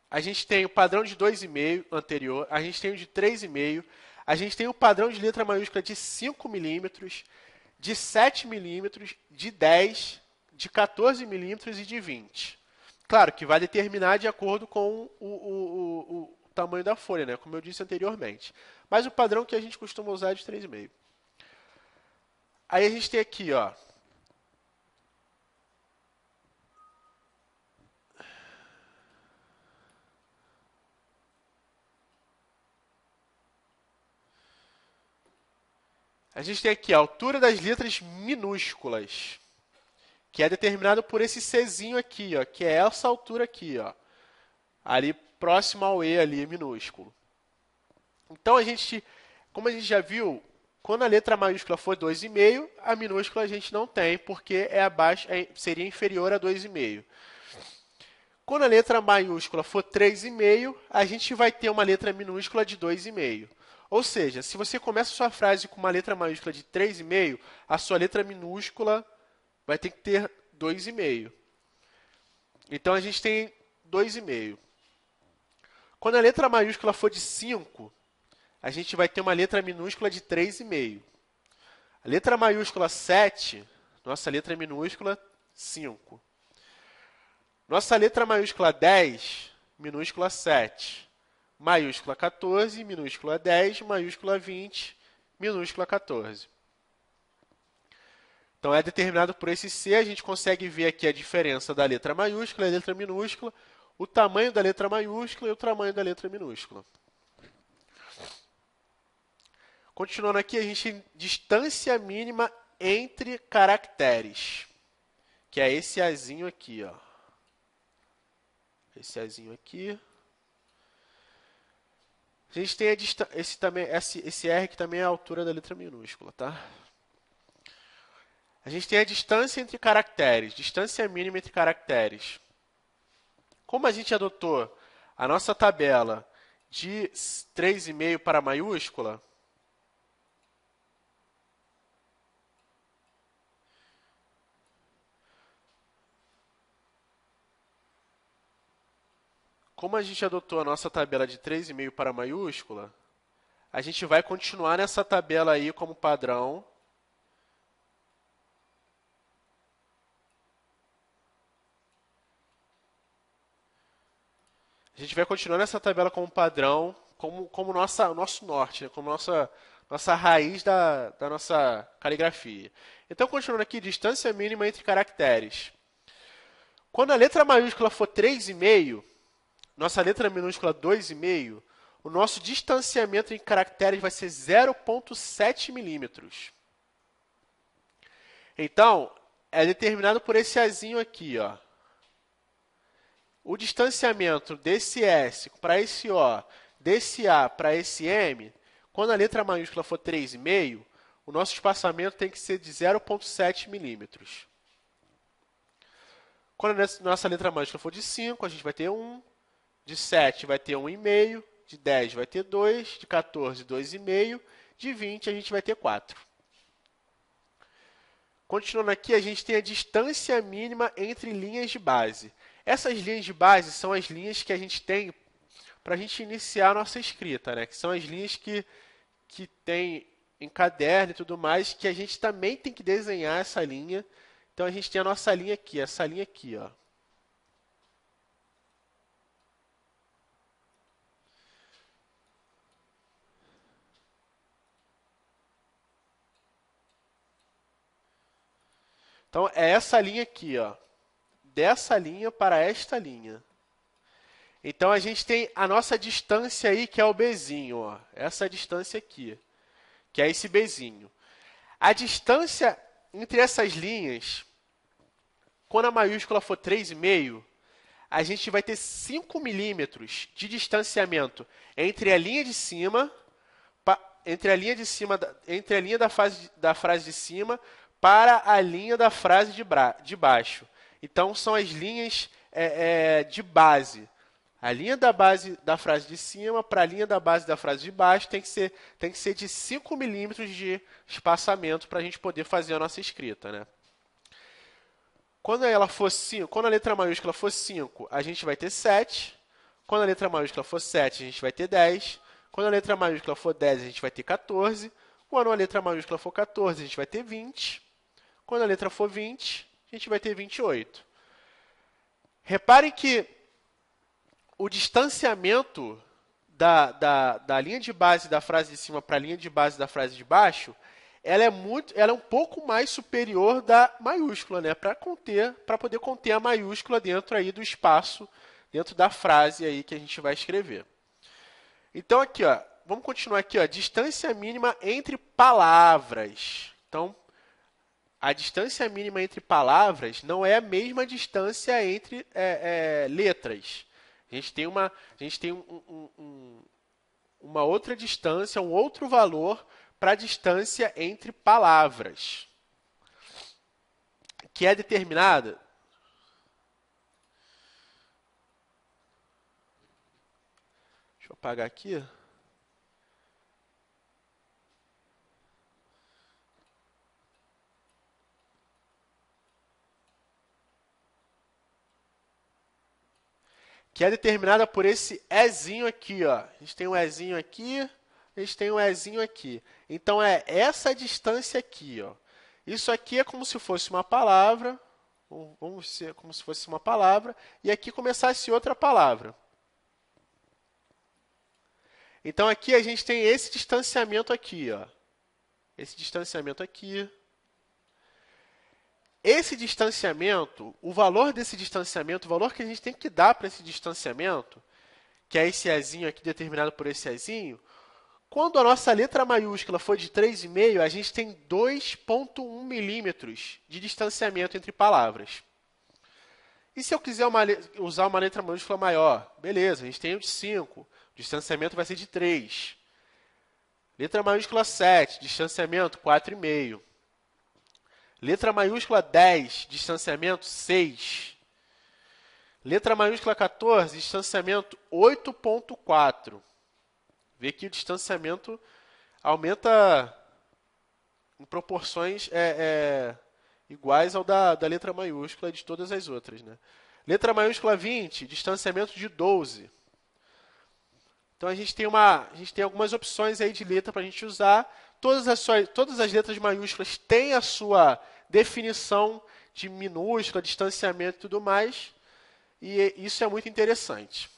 a gente tem o padrão de 2,5 anterior, a gente tem o de 3,5, a gente tem o padrão de letra maiúscula de 5 milímetros, de 7 milímetros, de 10, de 14 milímetros e de 20. Claro que vai determinar de acordo com o tamanho da folha, né? Como eu disse anteriormente. Mas o padrão que a gente costuma usar é de 3,5. Aí a gente tem aqui, ó. A gente tem aqui a altura das letras minúsculas, que é determinado por esse Czinho aqui, ó, que é essa altura aqui, ó, ali próximo ao E ali minúsculo. Então como a gente já viu, quando a letra maiúscula for 2,5, a minúscula a gente não tem, porque seria inferior a 2,5. Quando a letra maiúscula for 3,5, a gente vai ter uma letra minúscula de 2,5. Ou seja, se você começa a sua frase com uma letra maiúscula de 3,5, a sua letra minúscula vai ter que ter 2,5. Então a gente tem 2,5. Quando a letra maiúscula for de 5, a gente vai ter uma letra minúscula de 3,5. A letra maiúscula 7, nossa letra minúscula 5. Nossa letra maiúscula 10, minúscula 7. Maiúscula 14, minúscula 10, maiúscula 20, minúscula 14. Então é determinado por esse C, a gente consegue ver aqui a diferença da letra maiúscula e da letra minúscula, o tamanho da letra maiúscula e o tamanho da letra minúscula. Continuando aqui, a gente tem distância mínima entre caracteres, que é esse Azinho aqui, ó. Esse Azinho aqui. A gente tem esse R que também é a altura da letra minúscula, tá? A gente tem a distância entre caracteres, distância mínima entre caracteres. Como a gente adotou a nossa tabela de 3,5 para maiúscula, como a gente adotou a nossa tabela de 3,5 para maiúscula, a gente vai continuar nessa tabela aí como padrão. A gente vai continuar nessa tabela como padrão, como nosso norte, né? Como nossa raiz da nossa caligrafia. Então, continuando aqui, distância mínima entre caracteres. Quando a letra maiúscula for 3,5, nossa letra minúscula 2,5, o nosso distanciamento em caracteres vai ser 0,7 milímetros. Então, é determinado por esse Azinho aqui, ó. O distanciamento desse S para esse O, desse A para esse M, quando a letra maiúscula for 3,5, o nosso espaçamento tem que ser de 0,7 milímetros. Quando a nossa letra maiúscula for de 5, a gente vai ter 1, de 7 vai ter 1,5, de 10 vai ter 2, de 14, 2,5, de 20 a gente vai ter 4. Continuando aqui, a gente tem a distância mínima entre linhas de base. Essas linhas de base são as linhas que a gente tem para a gente iniciar a nossa escrita, né? Que são as linhas que tem em caderno e tudo mais, que a gente também tem que desenhar essa linha. Então, a gente tem a nossa linha aqui, essa linha aqui, ó. Então, é essa linha aqui, ó, dessa linha para esta linha. Então, a gente tem a nossa distância aí, que é o Bzinho, ó, essa distância aqui, que é esse Bzinho. A distância entre essas linhas, quando a maiúscula for 3,5, a gente vai ter 5 milímetros de distanciamento entre a linha de cima, entre a linha da frase de cima para a linha da frase de baixo. Então, são as linhas de base. A linha da base da frase de cima para a linha da base da frase de baixo tem que ser de 5 milímetros de espaçamento para a gente poder fazer a nossa escrita, né? Quando a letra maiúscula for 5, a gente vai ter 7. Quando a letra maiúscula for 7, a gente vai ter 10. Quando a letra maiúscula for 10, a gente vai ter 14. Quando a letra maiúscula for 14, a gente vai ter 20. Quando a letra for 20, a gente vai ter 28. Reparem que o distanciamento da linha de base da frase de cima para a linha de base da frase de baixo, ela é um pouco mais superior da maiúscula, né? Para poder conter a maiúscula dentro aí do espaço, dentro da frase aí que a gente vai escrever. Então, aqui, ó, vamos continuar aqui, ó, distância mínima entre palavras. Então, a distância mínima entre palavras não é a mesma distância entre letras. A gente tem uma outra distância, um outro valor para a distância entre palavras, que é determinada. Deixa eu apagar aqui. Que é determinada por esse ezinho aqui, ó. A gente tem um ezinho aqui, a gente tem um ezinho aqui. Então, é essa distância aqui, ó. Isso aqui é como se fosse uma palavra, vamos ser como se fosse uma palavra, e aqui começasse outra palavra. Então, aqui a gente tem esse distanciamento aqui, ó. Esse distanciamento aqui. Esse distanciamento, o valor desse distanciamento, o valor que a gente tem que dar para esse distanciamento, que é esse ezinho aqui determinado por esse ezinho, quando a nossa letra maiúscula for de 3,5, a gente tem 2,1 milímetros de distanciamento entre palavras. E se eu quiser usar uma letra maiúscula maior? Beleza, a gente tem o de 5, o distanciamento vai ser de 3. Letra maiúscula 7, distanciamento 4,5. Letra maiúscula 10, distanciamento 6. Letra maiúscula 14, distanciamento 8,4. Vê que o distanciamento aumenta em proporções iguais ao da letra maiúscula e de todas as outras, né? Letra maiúscula 20, distanciamento de 12. Então, a gente tem algumas opções aí de letra para a gente usar. Todas as letras maiúsculas têm a sua definição de minúscula, distanciamento e tudo mais. E isso é muito interessante.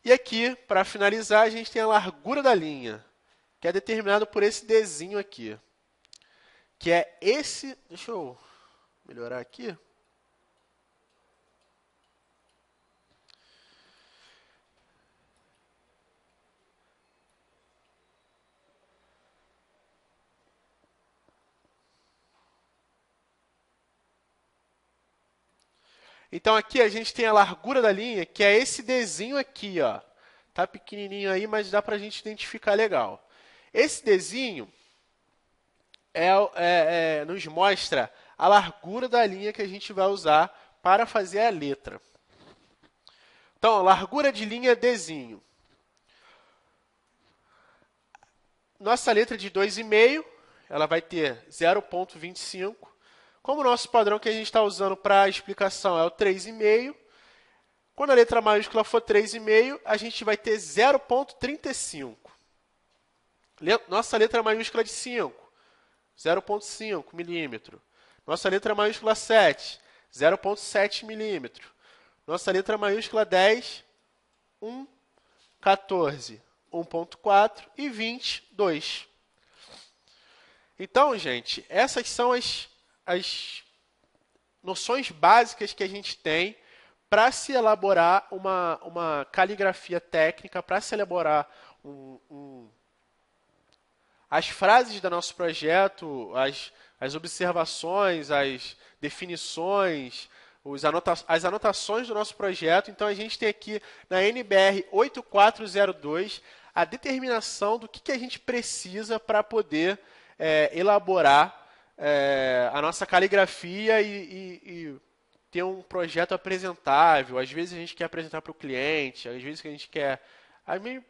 E aqui, para finalizar, a gente tem a largura da linha, que é determinado por esse Dzinho aqui. Que é esse... Deixa eu melhorar aqui. Então, aqui a gente tem a largura da linha, que é esse Dzinho aqui, ó. Tá pequenininho aí, mas dá para a gente identificar legal. Esse Dzinho nos mostra a largura da linha que a gente vai usar para fazer a letra. Então, a largura de linha Dzinho. Nossa letra de 2,5, ela vai ter 0,25. Como o nosso padrão que a gente está usando para a explicação é o 3,5, quando a letra maiúscula for 3,5, a gente vai ter 0,35. Nossa letra maiúscula de 5, 0,5 milímetro. Nossa letra maiúscula 7, 0,7 milímetro. Nossa letra maiúscula 10, 1, 14, 1,4 e 20, 2. Então, gente, essas são noções básicas que a gente tem para se elaborar uma caligrafia técnica, para se elaborar as frases do nosso projeto, as observações, as definições, as anotações do nosso projeto. Então, a gente tem aqui na NBR 8402 a determinação do que a gente precisa para poder elaborar a nossa caligrafia e ter um projeto apresentável. Às vezes a gente quer apresentar para o cliente, às vezes a gente quer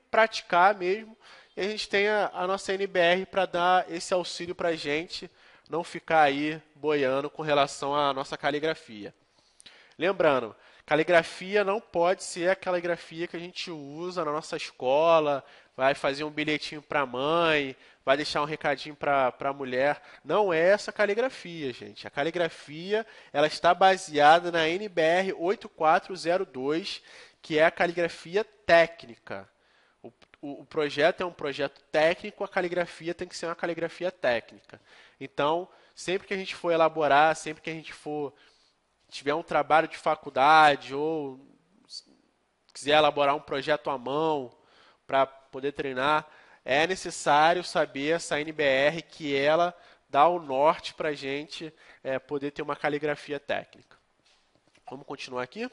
praticar mesmo. E a gente tem a nossa NBR para dar esse auxílio para a gente não ficar aí boiando com relação à nossa caligrafia. Lembrando, caligrafia não pode ser a caligrafia que a gente usa na nossa escola, vai fazer um bilhetinho para a mãe, vai deixar um recadinho para a mulher. Não é essa caligrafia, gente. A caligrafia ela está baseada na NBR 8402, que é a caligrafia técnica. O projeto é um projeto técnico, a caligrafia tem que ser uma caligrafia técnica. Então, sempre que a gente for elaborar, sempre que a gente tiver um trabalho de faculdade ou quiser elaborar um projeto à mão para poder treinar, é necessário saber essa NBR que ela dá o norte para a gente poder ter uma caligrafia técnica. Vamos continuar aqui?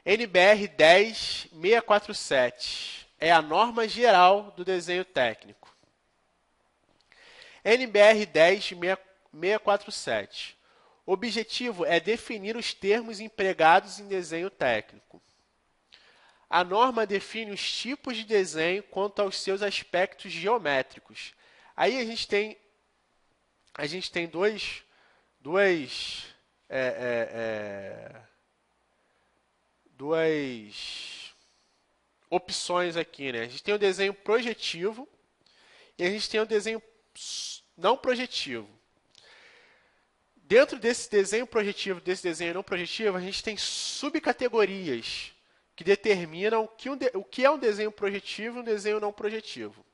NBR 10647 é a norma geral do desenho técnico. NBR 10647. O objetivo é definir os termos empregados em desenho técnico. A norma define os tipos de desenho quanto aos seus aspectos geométricos. Aí a gente tem duas opções aqui, né? A gente tem o desenho projetivo e a gente tem o desenho não projetivo. Dentro desse desenho projetivo, desse desenho não projetivo, a gente tem subcategorias que determinam o que é um desenho projetivo e um desenho não projetivo.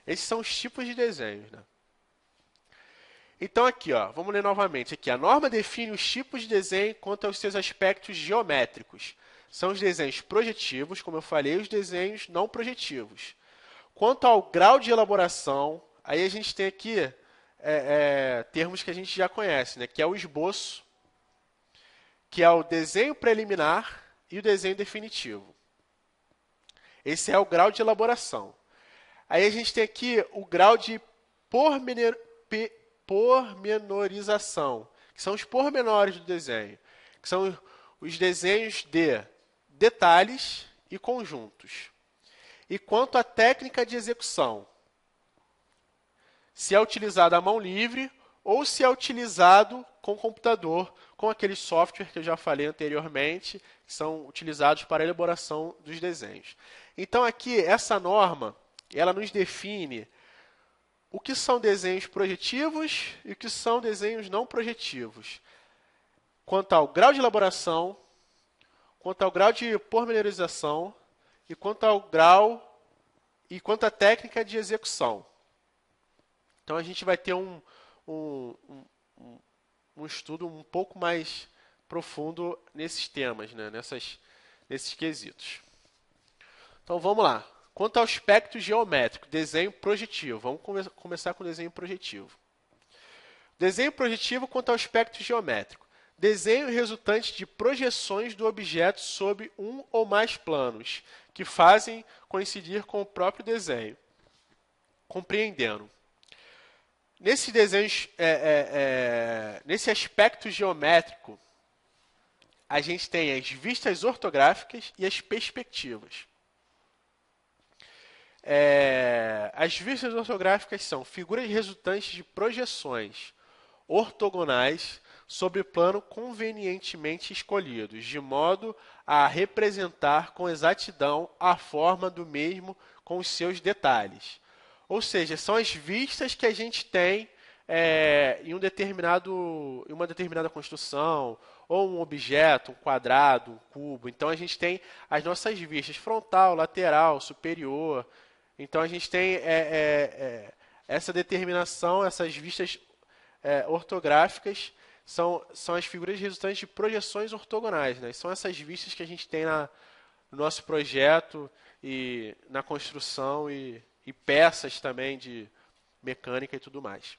Esses são os tipos de desenhos, né? Então aqui, ó, vamos ler novamente. Aqui, a norma define os tipos de desenho quanto aos seus aspectos geométricos. São os desenhos projetivos, como eu falei, e os desenhos não projetivos. Quanto ao grau de elaboração, aí a gente tem aqui termos que a gente já conhece, né? Que é o esboço, que é o desenho preliminar e o desenho definitivo. Esse é o grau de elaboração. Aí a gente tem aqui o grau de pormenorização, que são os pormenores do desenho, que são os desenhos de detalhes e conjuntos. E quanto à técnica de execução, se é utilizado à mão livre ou se é utilizado com computador, com aquele software que eu já falei anteriormente, que são utilizados para a elaboração dos desenhos. Então aqui, essa norma, ela nos define o que são desenhos projetivos e o que são desenhos não projetivos. Quanto ao grau de elaboração, quanto ao grau de pormenorização e quanto à técnica de execução. Então a gente vai ter um estudo um pouco mais profundo nesses temas, né? Nesses quesitos. Então vamos lá. Quanto ao aspecto geométrico, desenho projetivo. Vamos começar com o desenho projetivo. Desenho projetivo quanto ao aspecto geométrico. Desenho resultante de projeções do objeto sobre um ou mais planos, que fazem coincidir com o próprio desenho. Compreendendo. Nesses desenhos, nesse aspecto geométrico, a gente tem as vistas ortográficas e as perspectivas. As vistas ortográficas são figuras resultantes de projeções ortogonais sobre plano convenientemente escolhidos, de modo a representar com exatidão a forma do mesmo com os seus detalhes. Ou seja, são as vistas que a gente tem em uma determinada construção, ou um objeto, um quadrado, um cubo. Então, a gente tem as nossas vistas frontal, lateral, superior. Então, a gente tem essa determinação, essas vistas ortográficas são as figuras resultantes de projeções ortogonais, né? São essas vistas que a gente tem no nosso projeto e na construção e peças também de mecânica e tudo mais.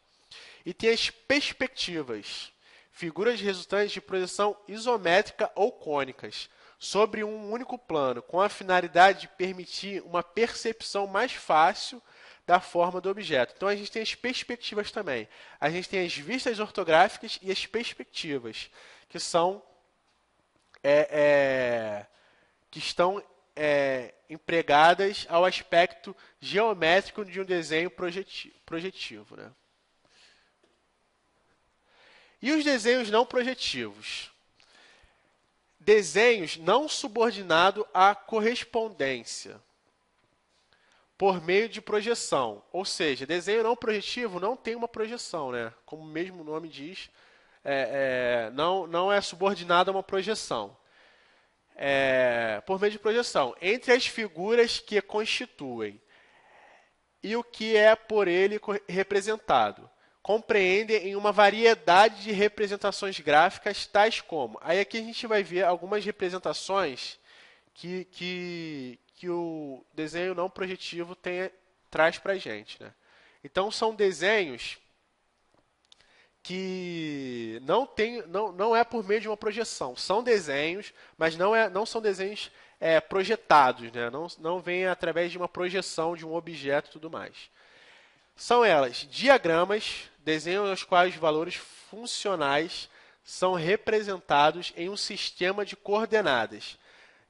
E tem as perspectivas, figuras resultantes de projeção isométrica ou cônicas, sobre um único plano, com a finalidade de permitir uma percepção mais fácil da forma do objeto. Então a gente tem as perspectivas também. A gente tem as vistas ortográficas e as perspectivas, que são que estão empregadas ao aspecto geométrico de um desenho projetivo, né? E os desenhos não projetivos? Desenhos não subordinados à correspondência por meio de projeção. Ou seja, desenho não projetivo não tem uma projeção, né? Como o mesmo nome diz, não é subordinado a uma projeção. Por meio de projeção, entre as figuras que constituem e o que é por ele representado. Compreendem em uma variedade de representações gráficas, tais como... Aí aqui a gente vai ver algumas representações que o desenho não projetivo traz para a gente, né? Então, são desenhos que não é por meio de uma projeção. São desenhos, mas não são desenhos projetados, né? Não vem através de uma projeção de um objeto e tudo mais. São elas diagramas, desenhos aos quais os valores funcionais são representados em um sistema de coordenadas.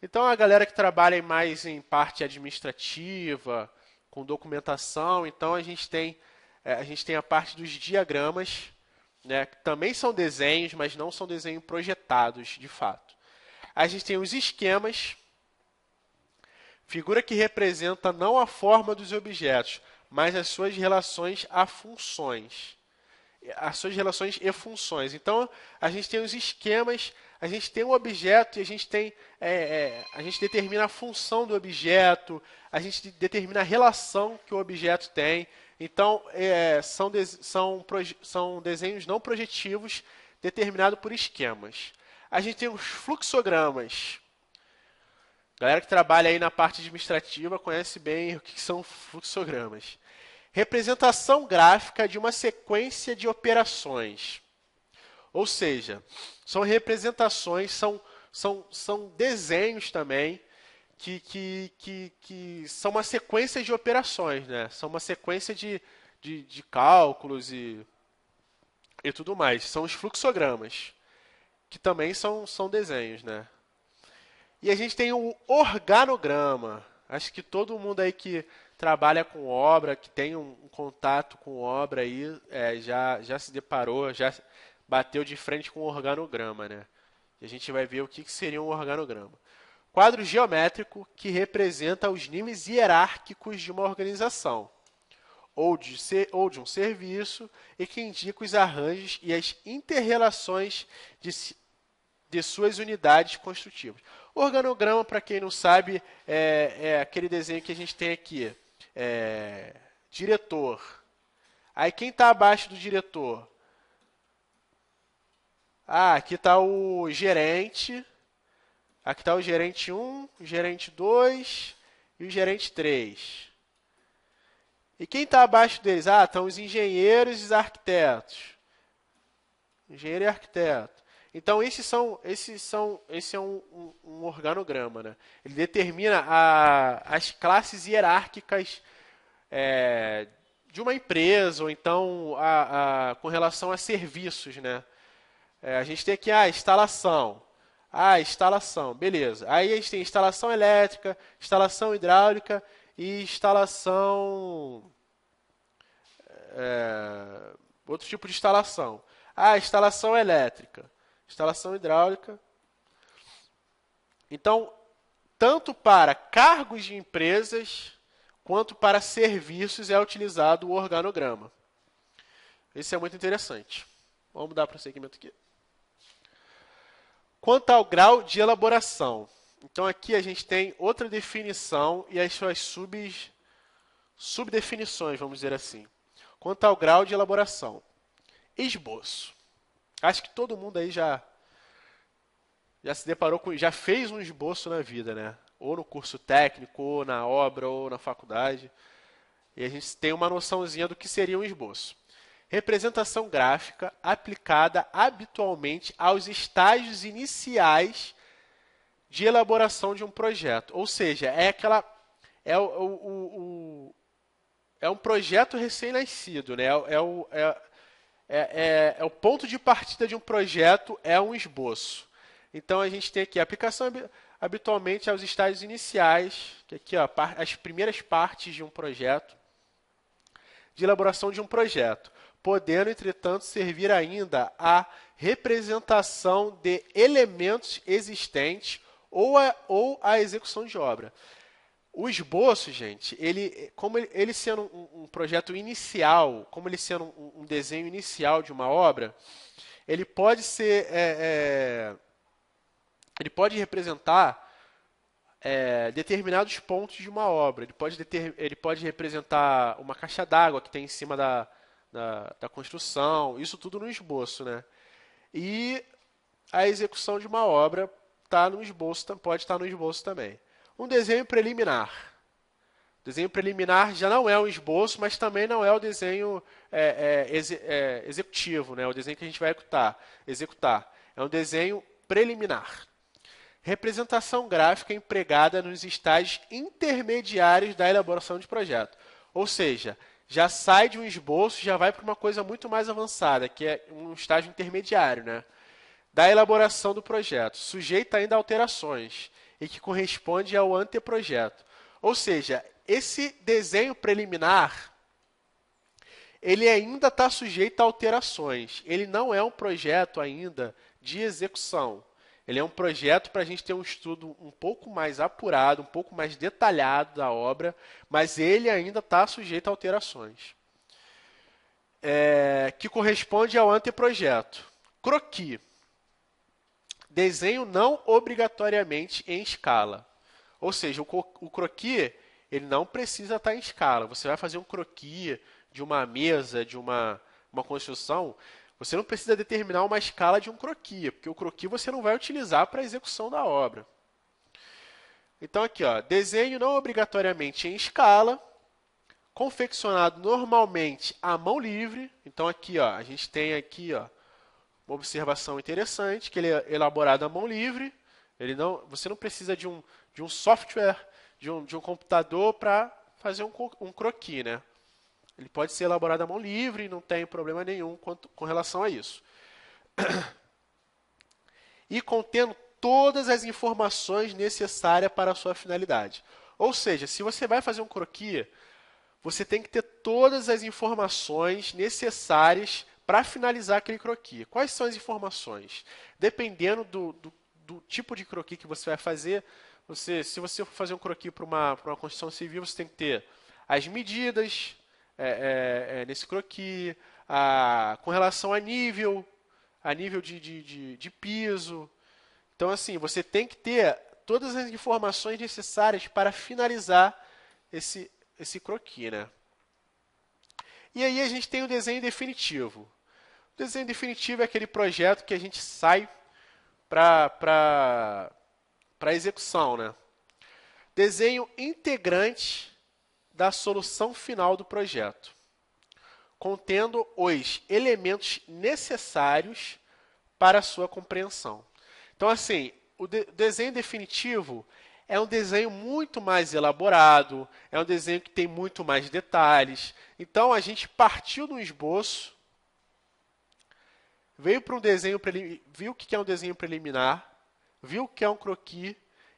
Então, a galera que trabalha mais em parte administrativa, com documentação, então a gente tem a parte dos diagramas, né, que também são desenhos, mas não são desenhos projetados, de fato. A gente tem os esquemas, figura que representa não a forma dos objetos, mas as suas relações a funções. As suas relações e funções. Então, a gente tem os esquemas, a gente tem um objeto e a gente determina a função do objeto, a gente determina a relação que o objeto tem. Então, são desenhos não projetivos determinados por esquemas. A gente tem os fluxogramas. A galera que trabalha aí na parte administrativa conhece bem o que são fluxogramas. Representação gráfica de uma sequência de operações. Ou seja, são representações, são desenhos também que são uma sequência de operações, né? São uma sequência de cálculos e tudo mais. São os fluxogramas, que também são desenhos, né? E a gente tem o organograma. Acho que todo mundo aí que trabalha com obra, que tem um contato com obra aí, já se deparou, já bateu de frente com o organograma, né? E a gente vai ver o que seria um organograma. Quadro geométrico que representa os níveis hierárquicos de uma organização ou de um serviço e que indica os arranjos e as interrelações de suas unidades construtivas. O organograma, para quem não sabe, é aquele desenho que a gente tem aqui. Diretor. Aí quem está abaixo do diretor? Aqui está o gerente. Aqui está o gerente 1, o gerente 2 e o gerente 3. E quem está abaixo deles? Estão os engenheiros e os arquitetos. Engenheiro e arquiteto. Então, esse é um organograma, né? Ele determina as classes hierárquicas de uma empresa, ou então com relação a serviços, né? A gente tem aqui a instalação. Instalação, beleza. Aí a gente tem instalação elétrica, instalação hidráulica e instalação... outro tipo de instalação. Instalação elétrica. Instalação hidráulica. Então, tanto para cargos de empresas quanto para serviços é utilizado o organograma. Isso é muito interessante. Vamos dar prosseguimento aqui. Quanto ao grau de elaboração. Então, aqui a gente tem outra definição e as suas subdefinições, vamos dizer assim. Quanto ao grau de elaboração. Esboço. Acho que todo mundo aí já se deparou com, já fez um esboço na vida, né? Ou no curso técnico, ou na obra, ou na faculdade. E a gente tem uma noçãozinha do que seria um esboço. Representação gráfica aplicada habitualmente aos estágios iniciais de elaboração de um projeto. Ou seja, é um projeto recém-nascido, né? É o ponto de partida de um projeto, é um esboço. Então a gente tem aqui a aplicação habitualmente aos estágios iniciais, que aqui ó, as primeiras partes de um projeto, de elaboração de um projeto, podendo, entretanto, servir ainda à representação de elementos existentes ou a execução de obra. O esboço, gente, como ele sendo um projeto inicial, como ele sendo um desenho inicial de uma obra, ele pode ser, ele pode representar determinados pontos de uma obra. Ele pode representar uma caixa d'água que tem em cima da construção, isso tudo no esboço, né? E a execução de uma obra pode estar no esboço também. Um desenho preliminar. O desenho preliminar já não é um esboço, mas também não é o desenho executivo, né? O desenho que a gente vai executar. É um desenho preliminar. Representação gráfica empregada nos estágios intermediários da elaboração de projeto. Ou seja, já sai de um esboço, já vai para uma coisa muito mais avançada, que é um estágio intermediário, né? Da elaboração do projeto, sujeita ainda a alterações e que corresponde ao anteprojeto. Ou seja, esse desenho preliminar, ele ainda está sujeito a alterações. Ele não é um projeto ainda de execução. Ele é um projeto para a gente ter um estudo um pouco mais apurado, um pouco mais detalhado da obra, mas ele ainda está sujeito a alterações. Que corresponde ao anteprojeto. Croquis. Desenho não obrigatoriamente em escala. Ou seja, o croquis ele não precisa estar em escala. Você vai fazer um croquis de uma mesa, de uma construção, você não precisa determinar uma escala de um croquis, porque o croquis você não vai utilizar para a execução da obra. Então aqui, ó, desenho não obrigatoriamente em escala, confeccionado normalmente à mão livre. Então aqui, ó, a gente tem aqui, ó, uma observação interessante, que ele é elaborado à mão livre. Você não precisa de um software, de um computador para fazer um croquis, né? Ele pode ser elaborado à mão livre, não tem problema nenhum com relação a isso. E contendo todas as informações necessárias para a sua finalidade. Ou seja, se você vai fazer um croquis, você tem que ter todas as informações necessárias para finalizar aquele croquis. Quais são as informações? Dependendo do tipo de croquis que você vai fazer, se você for fazer um croquis para uma construção civil, você tem que ter as medidas nesse croquis, com relação a nível de piso. Então, assim, você tem que ter todas as informações necessárias para finalizar esse croquis, né? E aí a gente tem o desenho definitivo. O desenho definitivo é aquele projeto que a gente sai para execução, né? Desenho integrante da solução final do projeto, contendo os elementos necessários para a sua compreensão. Então, assim, o desenho definitivo é um desenho muito mais elaborado, é um desenho que tem muito mais detalhes. Então, a gente partiu do esboço, veio para um desenho, viu o que é um desenho preliminar, viu o que é um croquis,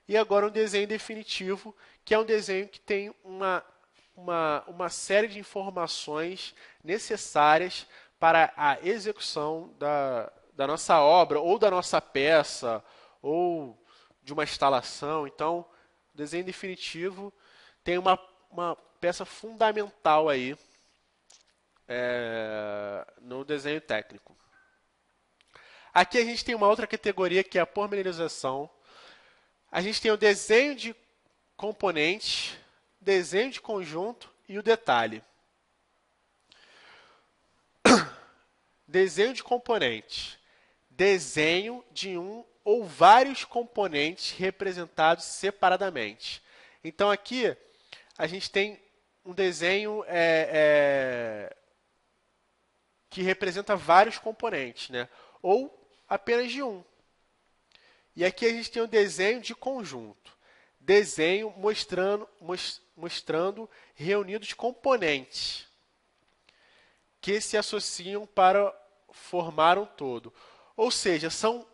e agora um desenho definitivo, que é um desenho que tem uma série de informações necessárias para a execução da nossa obra, ou da nossa peça, ou de uma instalação. Então, o desenho definitivo tem uma peça fundamental aí no desenho técnico. Aqui a gente tem uma outra categoria que é a pormenorização. A gente tem o desenho de componentes, desenho de conjunto e o detalhe. Desenho de componentes. desenho de um ou vários componentes representados separadamente. Então, aqui, a gente tem um desenho que representa vários componentes, né? Ou apenas de um. E aqui a gente tem um desenho de conjunto. Desenho mostrando reunidos componentes que se associam para formar um todo. Ou seja, são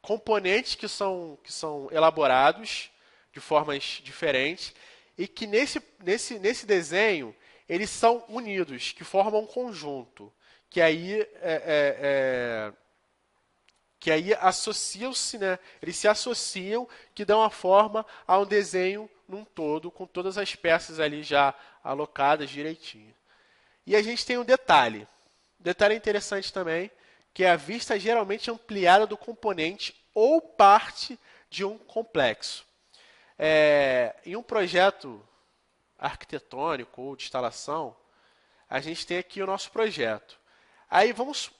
componentes que são elaborados de formas diferentes e que nesse desenho eles são unidos, que formam um conjunto, que aí associam-se, né? Eles se associam, que dão a forma a um desenho num todo, com todas as peças ali já alocadas direitinho. E a gente tem um detalhe. Um detalhe interessante também, que é a vista geralmente ampliada do componente ou parte de um complexo. Em um projeto arquitetônico ou de instalação, a gente tem aqui o nosso projeto. Aí vamos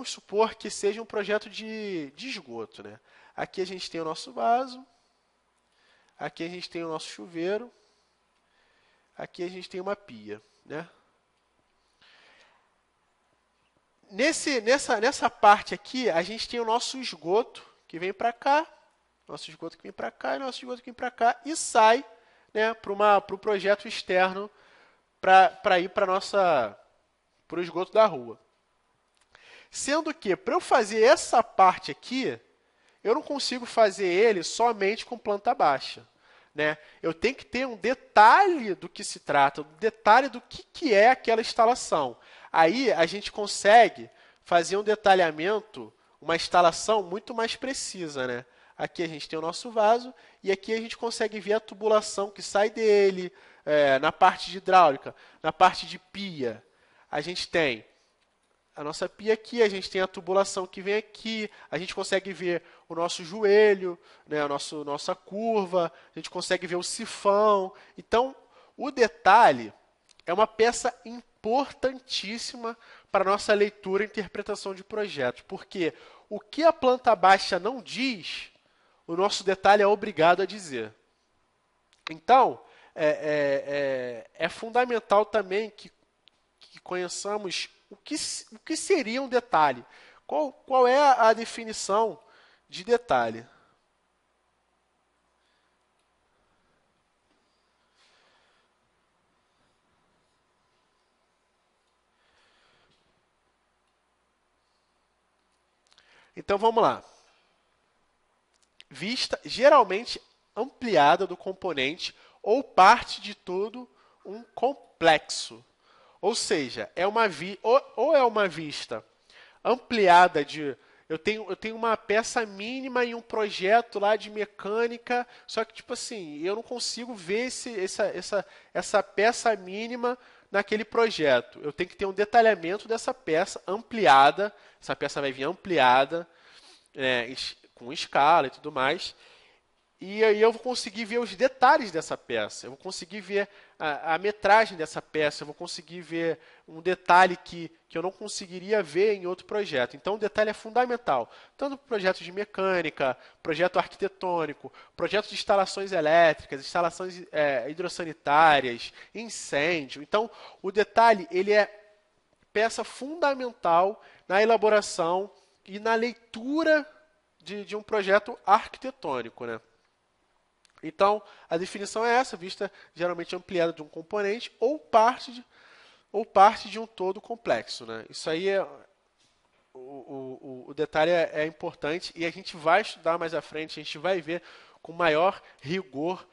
supor que seja um projeto de esgoto, né? Aqui a gente tem o nosso vaso, aqui a gente tem o nosso chuveiro, aqui a gente tem uma pia, né? Nessa parte aqui, a gente tem o nosso esgoto que vem para cá, nosso esgoto que vem para cá e nosso esgoto que vem para cá e sai, né, para o projeto externo para ir para o esgoto da rua. Sendo que, para eu fazer essa parte aqui, eu não consigo fazer ele somente com planta baixa, né? Eu tenho que ter um detalhe do que se trata, um detalhe do que é aquela instalação. Aí a gente consegue fazer um detalhamento, uma instalação muito mais precisa, né? Aqui a gente tem o nosso vaso e aqui a gente consegue ver a tubulação que sai dele, na parte de hidráulica, na parte de pia. A gente tem a nossa pia aqui, a gente tem a tubulação que vem aqui, a gente consegue ver o nosso joelho, né, nossa curva, a gente consegue ver o sifão. Então, o detalhe é uma peça importantíssima para a nossa leitura e interpretação de projetos, porque o que a planta baixa não diz, o nosso detalhe é obrigado a dizer. Então, é fundamental também que conheçamos o que seria um detalhe. Qual é a definição de detalhe? Então, vamos lá. Vista geralmente ampliada do componente ou parte de todo um complexo. Ou seja, ou é uma vista ampliada de... Eu tenho uma peça mínima em um projeto lá de mecânica, só que, tipo assim, eu não consigo ver essa peça mínima naquele projeto. Eu tenho que ter um detalhamento dessa peça ampliada, essa peça vai vir ampliada, com escala e tudo mais, e aí eu vou conseguir ver os detalhes dessa peça, eu vou conseguir ver a metragem dessa peça, eu vou conseguir ver um detalhe que eu não conseguiria ver em outro projeto. Então, o detalhe é fundamental, tanto para projetos de mecânica, projeto arquitetônico, projeto de instalações elétricas, instalações hidrossanitárias, incêndio. Então, o detalhe ele é peça fundamental na elaboração e na leitura de um projeto arquitetônico, né? Então, a definição é essa, vista geralmente ampliada de um componente ou parte de um todo complexo, né? Isso aí o detalhe é importante e a gente vai estudar mais à frente, a gente vai ver com maior rigor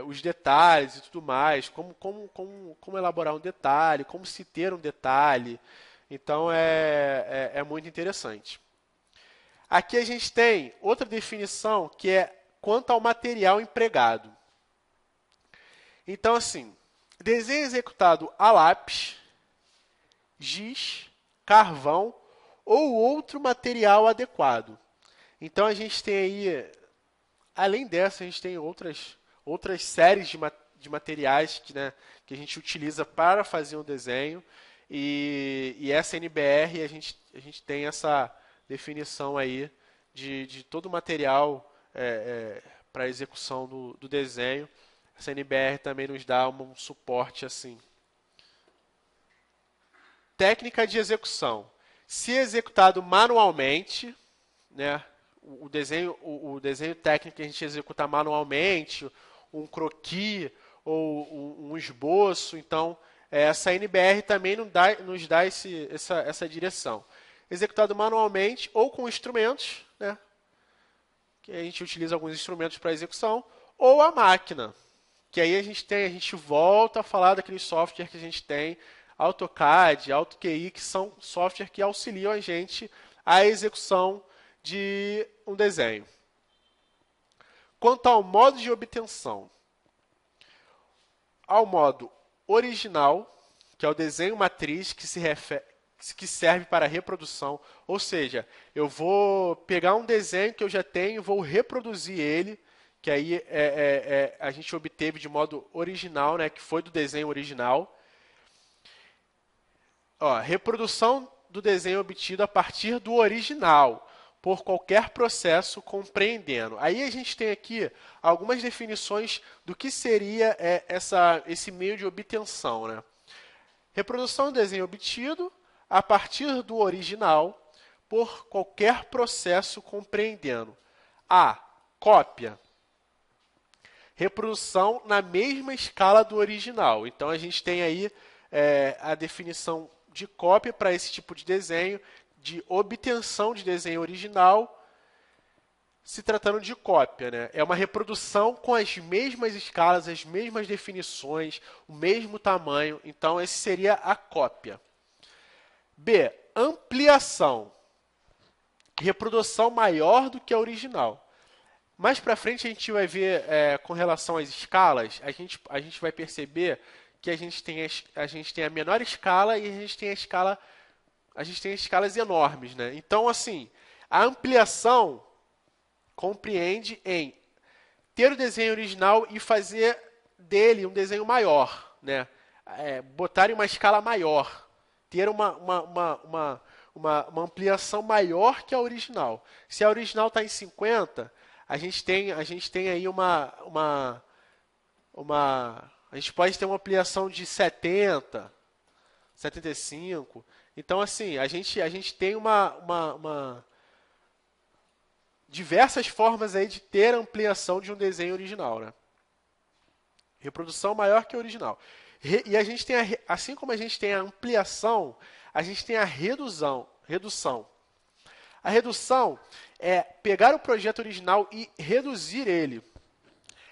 os detalhes e tudo mais, como elaborar um detalhe, como se ter um detalhe. Então, é muito interessante. Aqui a gente tem outra definição que é quanto ao material empregado. Então, assim, desenho executado a lápis, giz, carvão ou outro material adequado. Então, a gente tem aí, além dessa, a gente tem outras séries de materiais que a gente utiliza para fazer um desenho. E essa NBR, a gente tem essa definição aí de todo o material para execução do desenho. Essa NBR também nos dá um suporte assim. Técnica de execução. Se executado manualmente, né, o desenho técnico que a gente executa manualmente, um croquis ou um esboço, então essa NBR também nos dá essa direção. Executado manualmente ou com instrumentos, né, que a gente utiliza alguns instrumentos para execução, ou a máquina, que aí a gente volta a falar daquele software que a gente tem, AutoCAD, AutoQI, que são softwares que auxiliam a gente à execução de um desenho. Quanto ao modo de obtenção, ao modo original, que é o desenho matriz, que serve para reprodução, ou seja, eu vou pegar um desenho que eu já tenho, vou reproduzir ele, que aí a gente obteve de modo original, né, que foi do desenho original. Ó, reprodução do desenho obtido a partir do original, por qualquer processo compreendendo. Aí a gente tem aqui algumas definições do que seria esse meio de obtenção, né? Reprodução do desenho obtido a partir do original, por qualquer processo compreendendo. A. Cópia. Reprodução na mesma escala do original. Então a gente tem aí a definição de cópia para esse tipo de desenho, de obtenção de desenho original, se tratando de cópia, né? É uma reprodução com as mesmas escalas, as mesmas definições, o mesmo tamanho. Então, esse seria a cópia. B. Ampliação. Reprodução maior do que a original. Mais para frente a gente vai ver com relação às escalas, a gente vai perceber que a gente tem a menor escala e a gente tem escalas enormes, né? Então, assim, a ampliação compreende em ter o desenho original e fazer dele um desenho maior, né? Botar em uma escala maior, ter uma ampliação maior que a original. Se a original está em 50, a gente tem aí a gente pode ter uma ampliação de 70, 75. Então, assim, a gente tem diversas formas aí de ter ampliação de um desenho original, né? Reprodução maior que a original. E a gente tem, assim como a gente tem a ampliação, a gente tem a redução. A redução é pegar o projeto original e reduzir ele.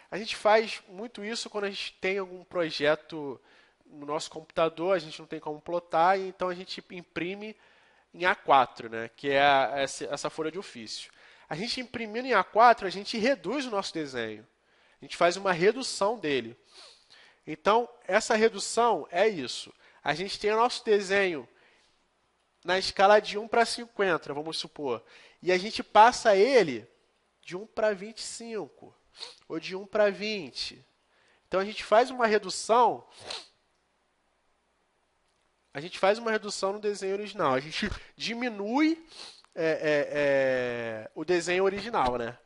A gente faz muito isso quando a gente tem algum projeto no nosso computador, a gente não tem como plotar, então a gente imprime em A4, né, que é essa folha de ofício. A gente imprimindo em A4, a gente reduz o nosso desenho. A gente faz uma redução dele. Então, essa redução é isso. A gente tem o nosso desenho na escala de 1 para 50, vamos supor. E a gente passa ele de 1 para 25. Ou de 1 para 20. Então, a gente faz uma redução no desenho original. A gente diminui o desenho original, né?